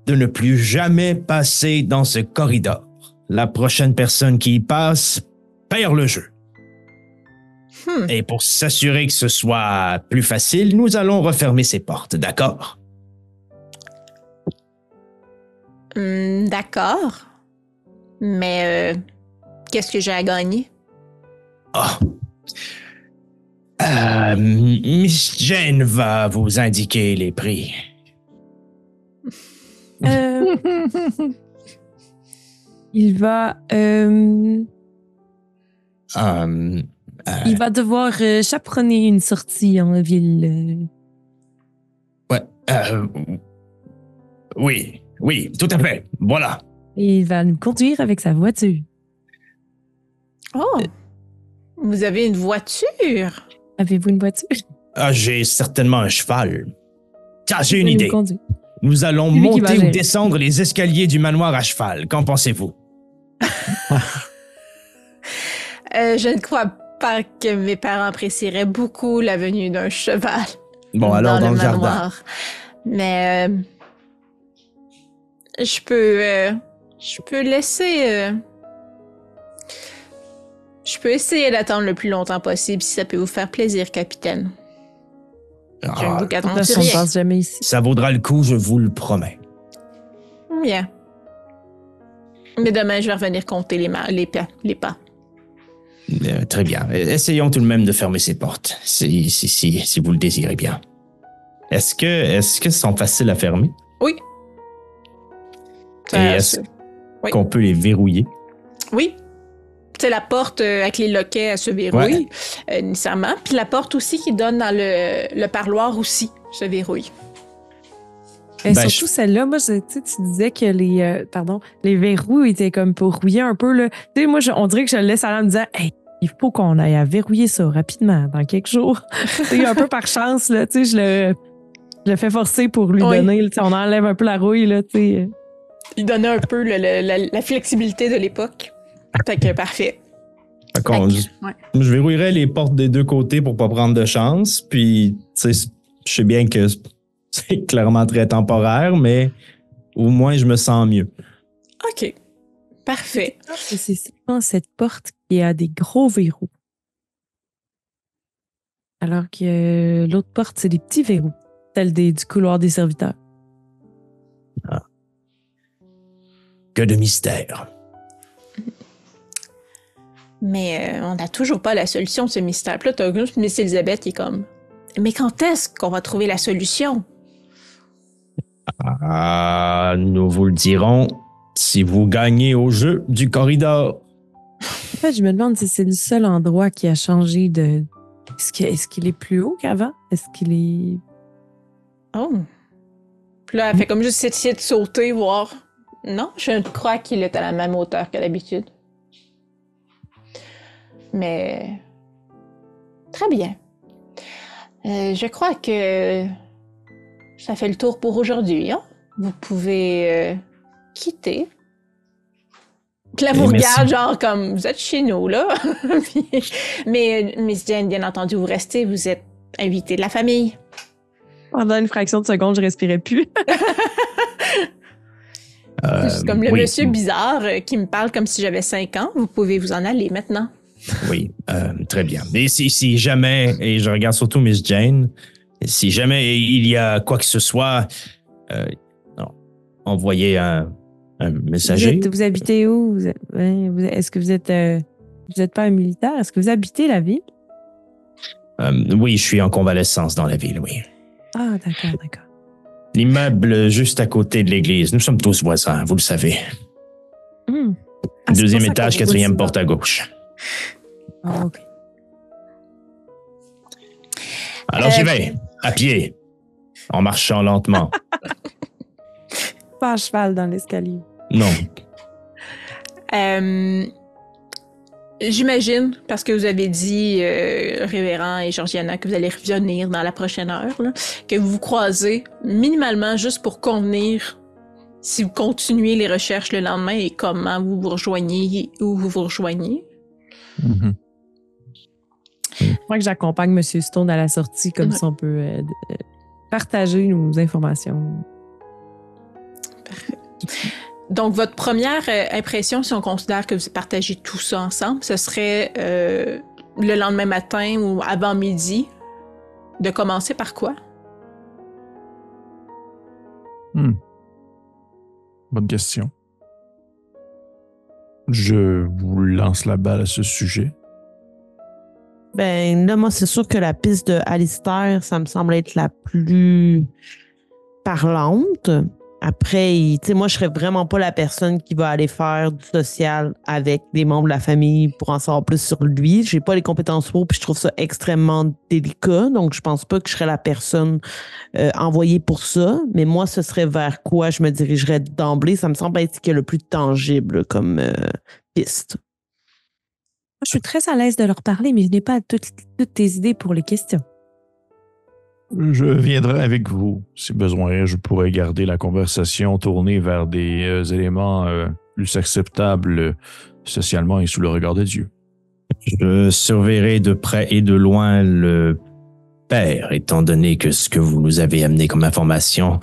de ne plus jamais passer dans ce corridor. La prochaine personne qui y passe perd le jeu. Et pour s'assurer que ce soit plus facile, nous allons refermer ces portes, d'accord? D'accord. Mais qu'est-ce que j'ai à gagner? Ah. Miss Jane va vous indiquer les prix. Il va devoir chaperonner une sortie en ville. Ouais. Oui, tout à fait. Voilà. Et il va nous conduire avec sa voiture. Oh! Vous avez une voiture? Avez-vous une voiture? Ah, j'ai certainement un cheval. Tiens, j'ai Il une va nous idée. conduire. Nous allons C'est lui qui va monter ou gérer. descendre les escaliers du manoir à cheval. Qu'en pensez-vous? Je ne crois pas que mes parents apprécieraient beaucoup la venue d'un cheval. Bon, alors dans le jardin. manoir. Mais je peux laisser. Je peux essayer d'attendre le plus longtemps possible si ça peut vous faire plaisir, capitaine. Je ne Ah, vous De toute garantis façon, on ne rien. passe jamais ici. ça vaudra le coup, je vous le promets. Bien. Mais demain, je vais revenir compter les pas. Très bien. Essayons tout de même de fermer ces portes, si vous le désirez bien. Est-ce que sont faciles à fermer? Oui. Et est-ce Oui. qu'on peut les verrouiller? Oui. C'est la porte avec les loquets, elle se verrouille, nécessairement. Puis la porte aussi qui donne dans le parloir aussi se verrouille. Et Ben, surtout celle-là, moi, tu disais que les verrous étaient comme pour rouiller un peu. Là. Tu sais, moi, on dirait que je le laisse aller en me disant hey, il faut qu'on aille à verrouiller ça rapidement, dans quelques jours. Tu sais, un peu par chance, là, tu sais, je le fais forcer pour lui Oui. donner. Là, tu sais, on enlève un peu la rouille. Là, tu sais. Il donnait un peu la flexibilité de l'époque. Fait que parfait. Fait qu'on- Ouais. Je verrouillerais les portes des deux côtés pour pas prendre de chance. Puis, tu sais, je sais bien que c'est clairement très temporaire, mais au moins je me sens mieux. OK. Parfait. Et c'est seulement cette porte qui a des gros verrous. Alors que l'autre porte, c'est des petits verrous, celle du couloir des serviteurs. Que de mystère. Mais on n'a toujours pas la solution de ce mystère. Puis là, t'as juste Miss Elisabeth qui est comme... Mais quand est-ce qu'on va trouver la solution? Nous vous le dirons si vous gagnez au jeu du corridor. En fait, je me demande si c'est le seul endroit qui a changé de... Est-ce qu'il est plus haut qu'avant? Est-ce qu'il est... Oh. Puis là, elle fait comme juste essayer de sauter, voir... Non, je crois qu'il est à la même hauteur que d'habitude. Mais... Très bien. Je crois que ça fait le tour pour aujourd'hui. Hein? Vous pouvez quitter. Puis là, vous regardez, genre, comme, vous êtes chez nous, là. Mais Miss Jane, bien entendu, vous restez, vous êtes invité de la famille. Pendant une fraction de seconde, je respirais plus. C'est comme le monsieur bizarre qui me parle comme si j'avais 5 ans. Vous pouvez vous en aller maintenant. Oui, très bien. Et si jamais, et je regarde surtout Miss Jane, si jamais il y a quoi que ce soit, envoyez un messager. Vous habitez où? Est-ce que vous êtes pas un militaire? Est-ce que vous habitez la ville? Oui, je suis en convalescence dans la ville, oui. Ah, d'accord. L'immeuble juste à côté de l'église. Nous sommes tous voisins, vous le savez. Ah, Deuxième étage, 4e porte à gauche. Ah, OK. Alors j'y vais, à pied, en marchant lentement. Pas à cheval dans l'escalier. Non. J'imagine, parce que vous avez dit, Révérend et Georgiana, que vous allez revenir dans la prochaine heure, là, que vous vous croisez minimalement juste pour convenir si vous continuez les recherches le lendemain et comment vous vous rejoignez, où vous vous rejoignez. Mhm. Je crois que j'accompagne M. Stone à la sortie, comme ça on peut partager nos informations. Parfait. Donc, votre première impression, si on considère que vous partagez tout ça ensemble, ce serait le lendemain matin ou avant midi, de commencer par quoi? Bonne question. Je vous lance la balle à ce sujet. Ben là, moi, c'est sûr que la piste de Alistair, ça me semble être la plus parlante. Après, tu sais, moi, je serais vraiment pas la personne qui va aller faire du social avec des membres de la famille pour en savoir plus sur lui. J'ai pas les compétences pour, puis je trouve ça extrêmement délicat. Donc, je pense pas que je serais la personne envoyée pour ça. Mais moi, ce serait vers quoi je me dirigerais d'emblée. Ça me semble être ce qui est le plus tangible comme piste. Je suis très à l'aise de leur parler, mais je n'ai pas toutes tes idées pour les questions. Je viendrai avec vous. Si besoin, je pourrais garder la conversation tournée vers des éléments plus acceptables socialement et sous le regard de Dieu. Je surveillerai de près et de loin le père, étant donné que ce que vous nous avez amené comme information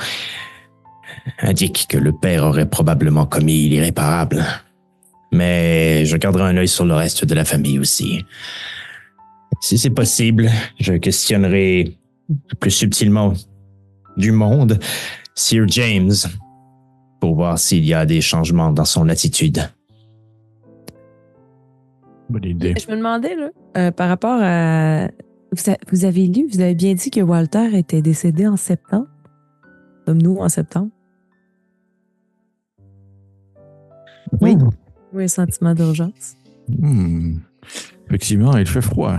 indique que le père aurait probablement commis l'irréparable. Mais je garderai un œil sur le reste de la famille aussi. Si c'est possible, je questionnerai plus subtilement du monde Sir James pour voir s'il y a des changements dans son attitude. Bonne idée. Je me demandais, là, par rapport à... Vous avez bien dit que Walter était décédé en septembre, comme nous en septembre. Oui. Oui, un sentiment d'urgence. Effectivement, il fait froid.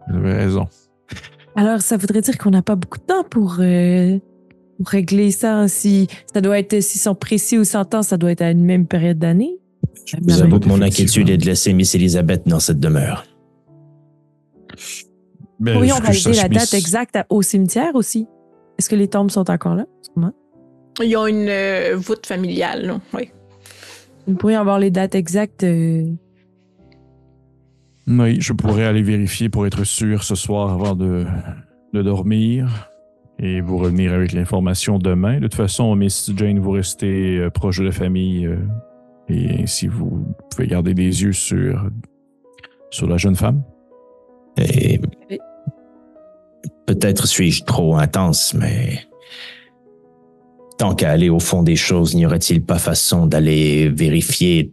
Vous avez raison. Alors, ça voudrait dire qu'on n'a pas beaucoup de temps pour régler ça. Si sont précis ou 100 ans, ça doit être à une même période d'année. Je vous avoue que mon inquiétude est de laisser Miss Elizabeth dans cette demeure. Pourrions valider la date exacte au cimetière aussi? Est-ce que les tombes sont encore là? Ils ont une voûte familiale, non? Oui. Nous pourrions avoir les dates exactes. Oui, je pourrais aller vérifier pour être sûr ce soir avant de dormir et vous revenir avec l'information demain. De toute façon, Miss Jane, vous restez proche de la famille et ainsi vous pouvez garder des yeux sur la jeune femme. Et peut-être suis-je trop intense, mais tant qu'à aller au fond des choses, n'y aurait-il pas façon d'aller vérifier?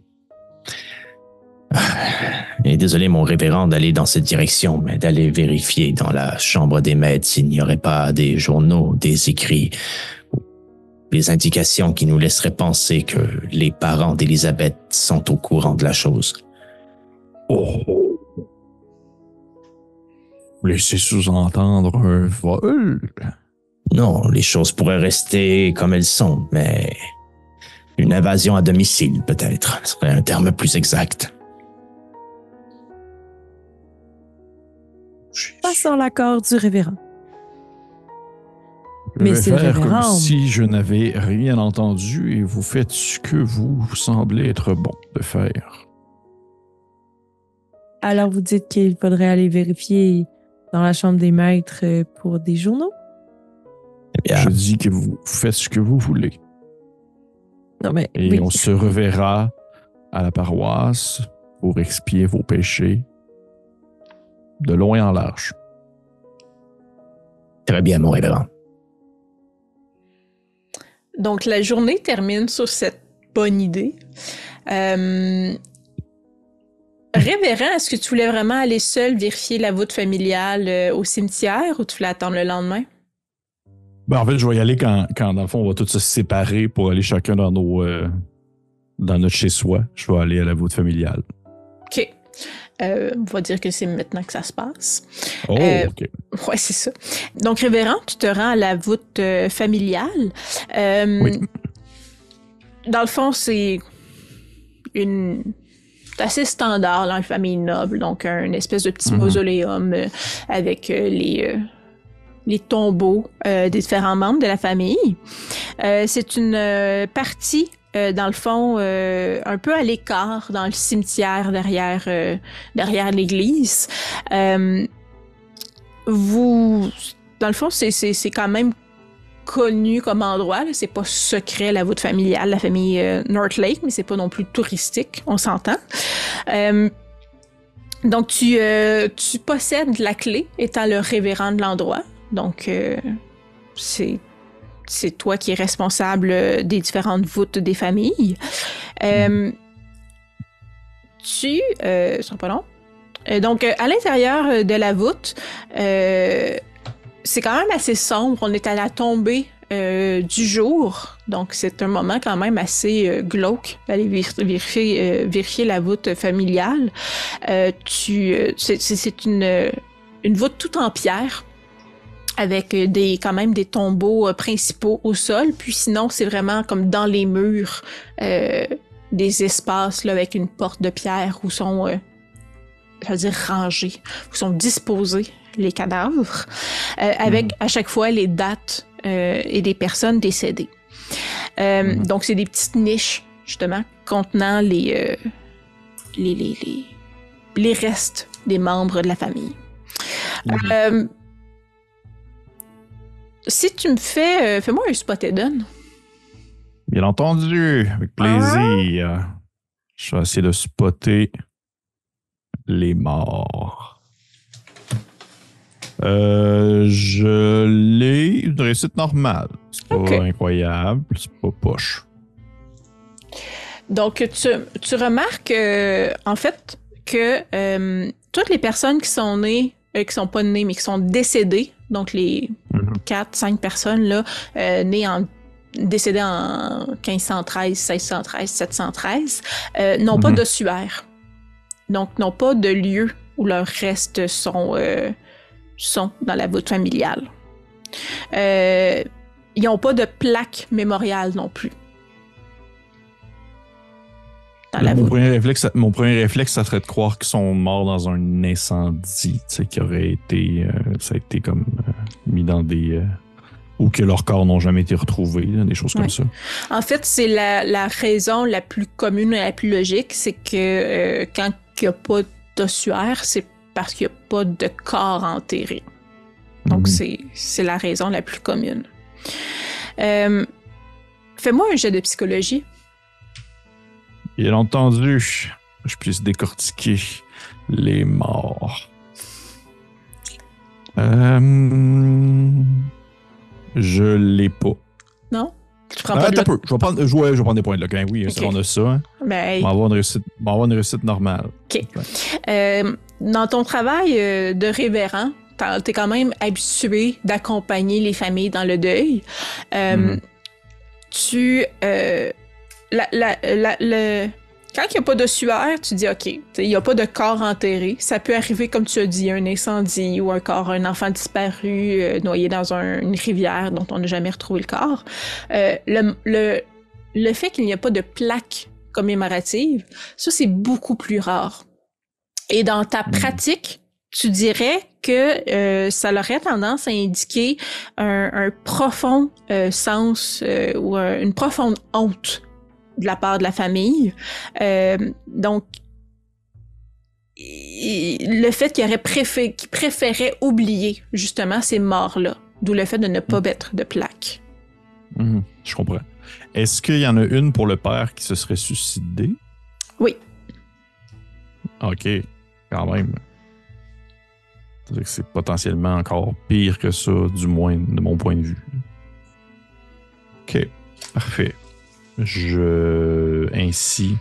Et désolé, mon révérend, d'aller dans cette direction, mais d'aller vérifier dans la chambre des maîtres s'il n'y aurait pas des journaux, des écrits, des indications qui nous laisseraient penser que les parents d'Élisabeth sont au courant de la chose. Oh! Laissez sous-entendre un vol. Non, les choses pourraient rester comme elles sont, mais une invasion à domicile, peut-être, serait un terme plus exact. Passons l'accord du révérend. Je Mais vais c'est le faire comme révérend. si je n'avais rien entendu et vous faites ce que vous semblez être bon de faire. Alors, vous dites qu'il faudrait aller vérifier dans la chambre des maîtres pour des journaux? Eh bien, Je dis que vous faites ce que vous voulez. Non, mais Et oui. on se reverra à la paroisse pour expier vos péchés de long et en large. très bien, mon révérend. Donc, la journée termine sur cette bonne idée. Révérend, est-ce que tu voulais vraiment aller seul vérifier la voûte familiale au cimetière ou tu voulais attendre le lendemain? Ben, en fait, je vais y aller quand, dans le fond, on va tous se séparer pour aller chacun dans dans notre chez-soi. Je vais aller à la voûte familiale. OK. On va dire que c'est maintenant que ça se passe. Oh, OK. Ouais, c'est ça. Donc, révérend, tu te rends à la voûte familiale. Oui. Dans le fond, c'est c'est assez standard dans les familles nobles. Donc, une espèce de petit mausoléum avec les tombeaux des différents membres de la famille. C'est une partie, dans le fond, un peu à l'écart dans le cimetière derrière l'église. Dans le fond, c'est quand même connu comme endroit. Là. C'est pas secret, la voûte familiale, la famille Northlake, mais c'est pas non plus touristique, on s'entend. Donc, tu possèdes la clé, étant le révérend de l'endroit. Donc, c'est toi qui es responsable des différentes voûtes des familles. Ce sera pas long. Donc, à l'intérieur de la voûte, c'est quand même assez sombre. On est à la tombée du jour. Donc, c'est un moment quand même assez glauque d'aller vérifier la voûte familiale. C'est une voûte toute en pierre avec quand même des tombeaux principaux au sol. Puis sinon, c'est vraiment comme dans les murs des espaces là, avec une porte de pierre où sont, rangés, où sont disposés les cadavres, avec à chaque fois les dates et des personnes décédées. Donc, c'est des petites niches, justement, contenant les restes des membres de la famille. Si tu me fais-moi un spot hidden. Bien entendu, avec plaisir. Je vais essayer de spotter les morts. Je l'ai une réussite normale. C'est pas incroyable, c'est pas poche. Donc, tu remarques, en fait, que toutes les personnes qui sont nées, qui sont pas nées, mais qui sont décédées, donc les 4-5 personnes là, décédées en 1513, 1613, 713, n'ont pas d'ossuaire. Donc, n'ont pas de lieu où leurs restes sont dans la voûte familiale. Ils n'ont pas de plaque mémoriale non plus. Mon premier réflexe, ça serait de croire qu'ils sont morts dans un incendie, qui aurait été, ça a été comme mis dans des... ou que leurs corps n'ont jamais été retrouvés, là, des choses comme ça. En fait, c'est la raison la plus commune et la plus logique, c'est que quand il n'y a pas d'ossuaire, c'est parce qu'il n'y a pas de corps enterré. Donc, c'est la raison la plus commune. Fais-moi un jet de psychologie. Bien entendu, je puisse décortiquer les morts. Je l'ai pas. Non? Tu prends pas de peu. Je vais prendre des points de luck. Oui, okay. On a ça. Hein. Ben, on va avoir une réussite normale. OK. Ouais. Dans ton travail de révérend, t'es quand même habitué d'accompagner les familles dans le deuil. Quand il n'y a pas de sueur, tu dis OK, il n'y a pas de corps enterré. Ça peut arriver, comme tu as dit, un incendie ou un enfant disparu, noyé dans une rivière dont on n'a jamais retrouvé le corps. Le fait qu'il n'y a pas de plaque commémorative, ça, c'est beaucoup plus rare. Et dans ta pratique tu dirais que ça aurait tendance à indiquer un profond sens ou une profonde honte de la part de la famille. Donc, le fait qu'il préférait oublier justement ces morts-là, d'où le fait de ne pas mettre de plaque. Je comprends. Est-ce qu'il y en a une pour le père qui se serait suicidé? Oui. OK, quand même. C'est-à-dire que c'est potentiellement encore pire que ça, du moins de mon point de vue. OK, parfait. Ainsi,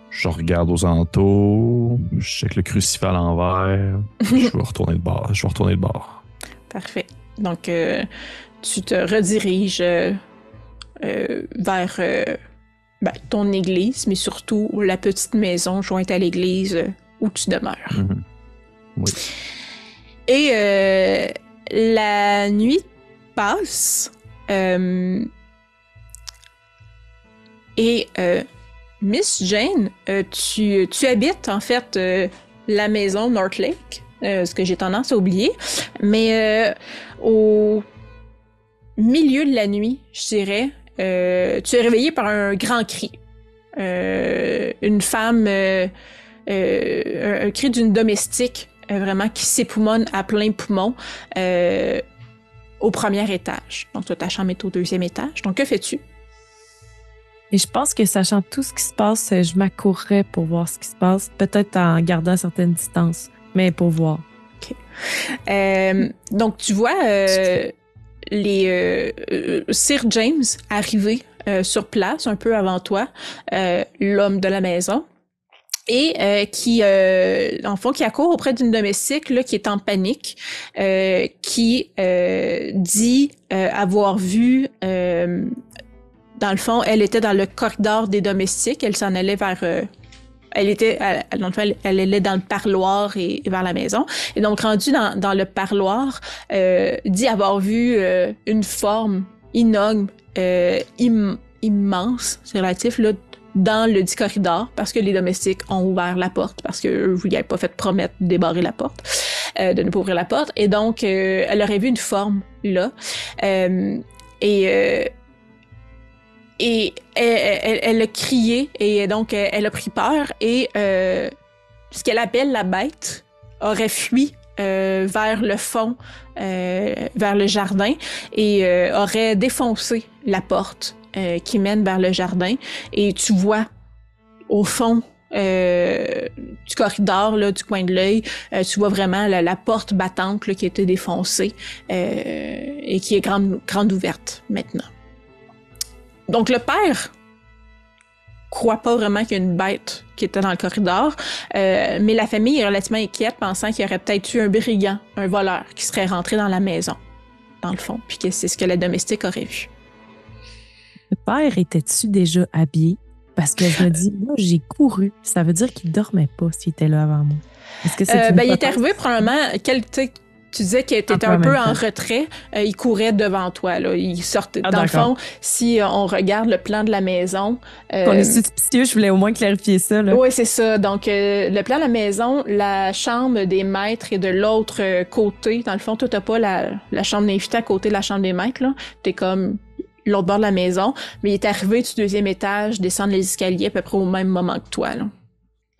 je regarde aux alentours, je check le crucifix à l'envers, je vais retourner de bord. Parfait. Donc, tu te rediriges vers ton église, mais surtout la petite maison jointe à l'église où tu demeures. Oui. Et la nuit passe et Miss Jane, tu habites en fait la maison North Lake, ce que j'ai tendance à oublier, mais au milieu de la nuit, je dirais, tu es réveillée par un grand cri. Une femme, un cri d'une domestique, vraiment qui s'époumonne à plein poumon au premier étage. Donc, toi, ta chambre est au 2e étage. Donc, que fais-tu? Et je pense que sachant tout ce qui se passe, je m'accourrais pour voir ce qui se passe, peut-être en gardant certaines distances, mais pour voir. OK. Donc, tu vois Sir James arriver sur place un peu avant toi, l'homme de la maison, et qui accourt auprès d'une domestique là, qui est en panique, qui dit avoir vu... dans le fond, elle était dans le corridor des domestiques, elle s'en allait vers... dans le fond, elle allait dans le parloir et vers la maison. Et donc, rendue dans le parloir, dit avoir vu une forme énorme, immense, c'est relatif, là, dans le dit corridor, parce que les domestiques ont ouvert la porte, parce qu'eux, vous n'avaient pas fait promettre de débarrer la porte, de ne pas ouvrir la porte. Et donc, elle aurait vu une forme là. Et elle a crié, et donc elle a pris peur, et ce qu'elle appelle la bête aurait fui vers le fond, vers le jardin, et aurait défoncé la porte qui mène vers le jardin. Et tu vois au fond du corridor, là, du coin de l'œil, tu vois vraiment la porte battante là, qui a été défoncée et qui est grande ouverte maintenant. Donc, le père croit pas vraiment qu'il y a une bête qui était dans le corridor, mais la famille est relativement inquiète, pensant qu'il y aurait peut-être eu un brigand, un voleur, qui serait rentré dans la maison, dans le fond, puis que c'est ce que la domestique aurait vu. Le père était-tu déjà habillé? Parce que je me dis, moi, j'ai couru. Ça veut dire qu'il dormait pas s'il était là avant moi. Est-ce que c'est il est arrivé probablement... Tu disais qu'il était un peu en retrait. Il courait devant toi. Là. Il sortait. Dans le fond, si on regarde le plan de la maison... On est suspicieux, je voulais au moins clarifier ça. Oui, c'est ça. Donc, le plan de la maison, la chambre des maîtres est de l'autre côté. Dans le fond, toi, t'as pas la chambre d'invité à côté de la chambre des maîtres. T'es comme l'autre bord de la maison. Mais il est arrivé du 2e étage, descendre les escaliers à peu près au même moment que toi. Là.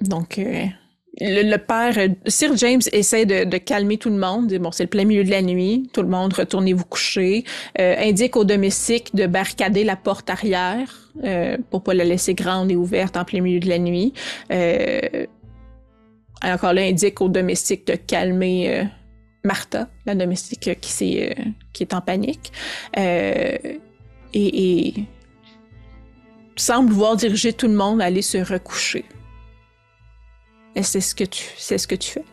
Donc... Le père, Sir James, essaie de calmer tout le monde. Bon, c'est le plein milieu de la nuit. Tout le monde, retournez vous coucher. Indique aux domestiques de barricader la porte arrière pour pas la laisser grande et ouverte en plein milieu de la nuit. Encore là, indique aux domestiques de calmer Martha, la domestique qui est en panique. Et semble vouloir diriger tout le monde à aller se recoucher. C'est ce que tu fais?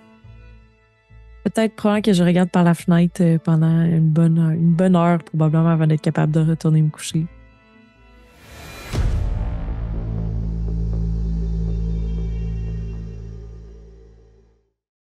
Peut-être probablement que je regarde par la fenêtre pendant une bonne heure, probablement avant d'être capable de retourner me coucher.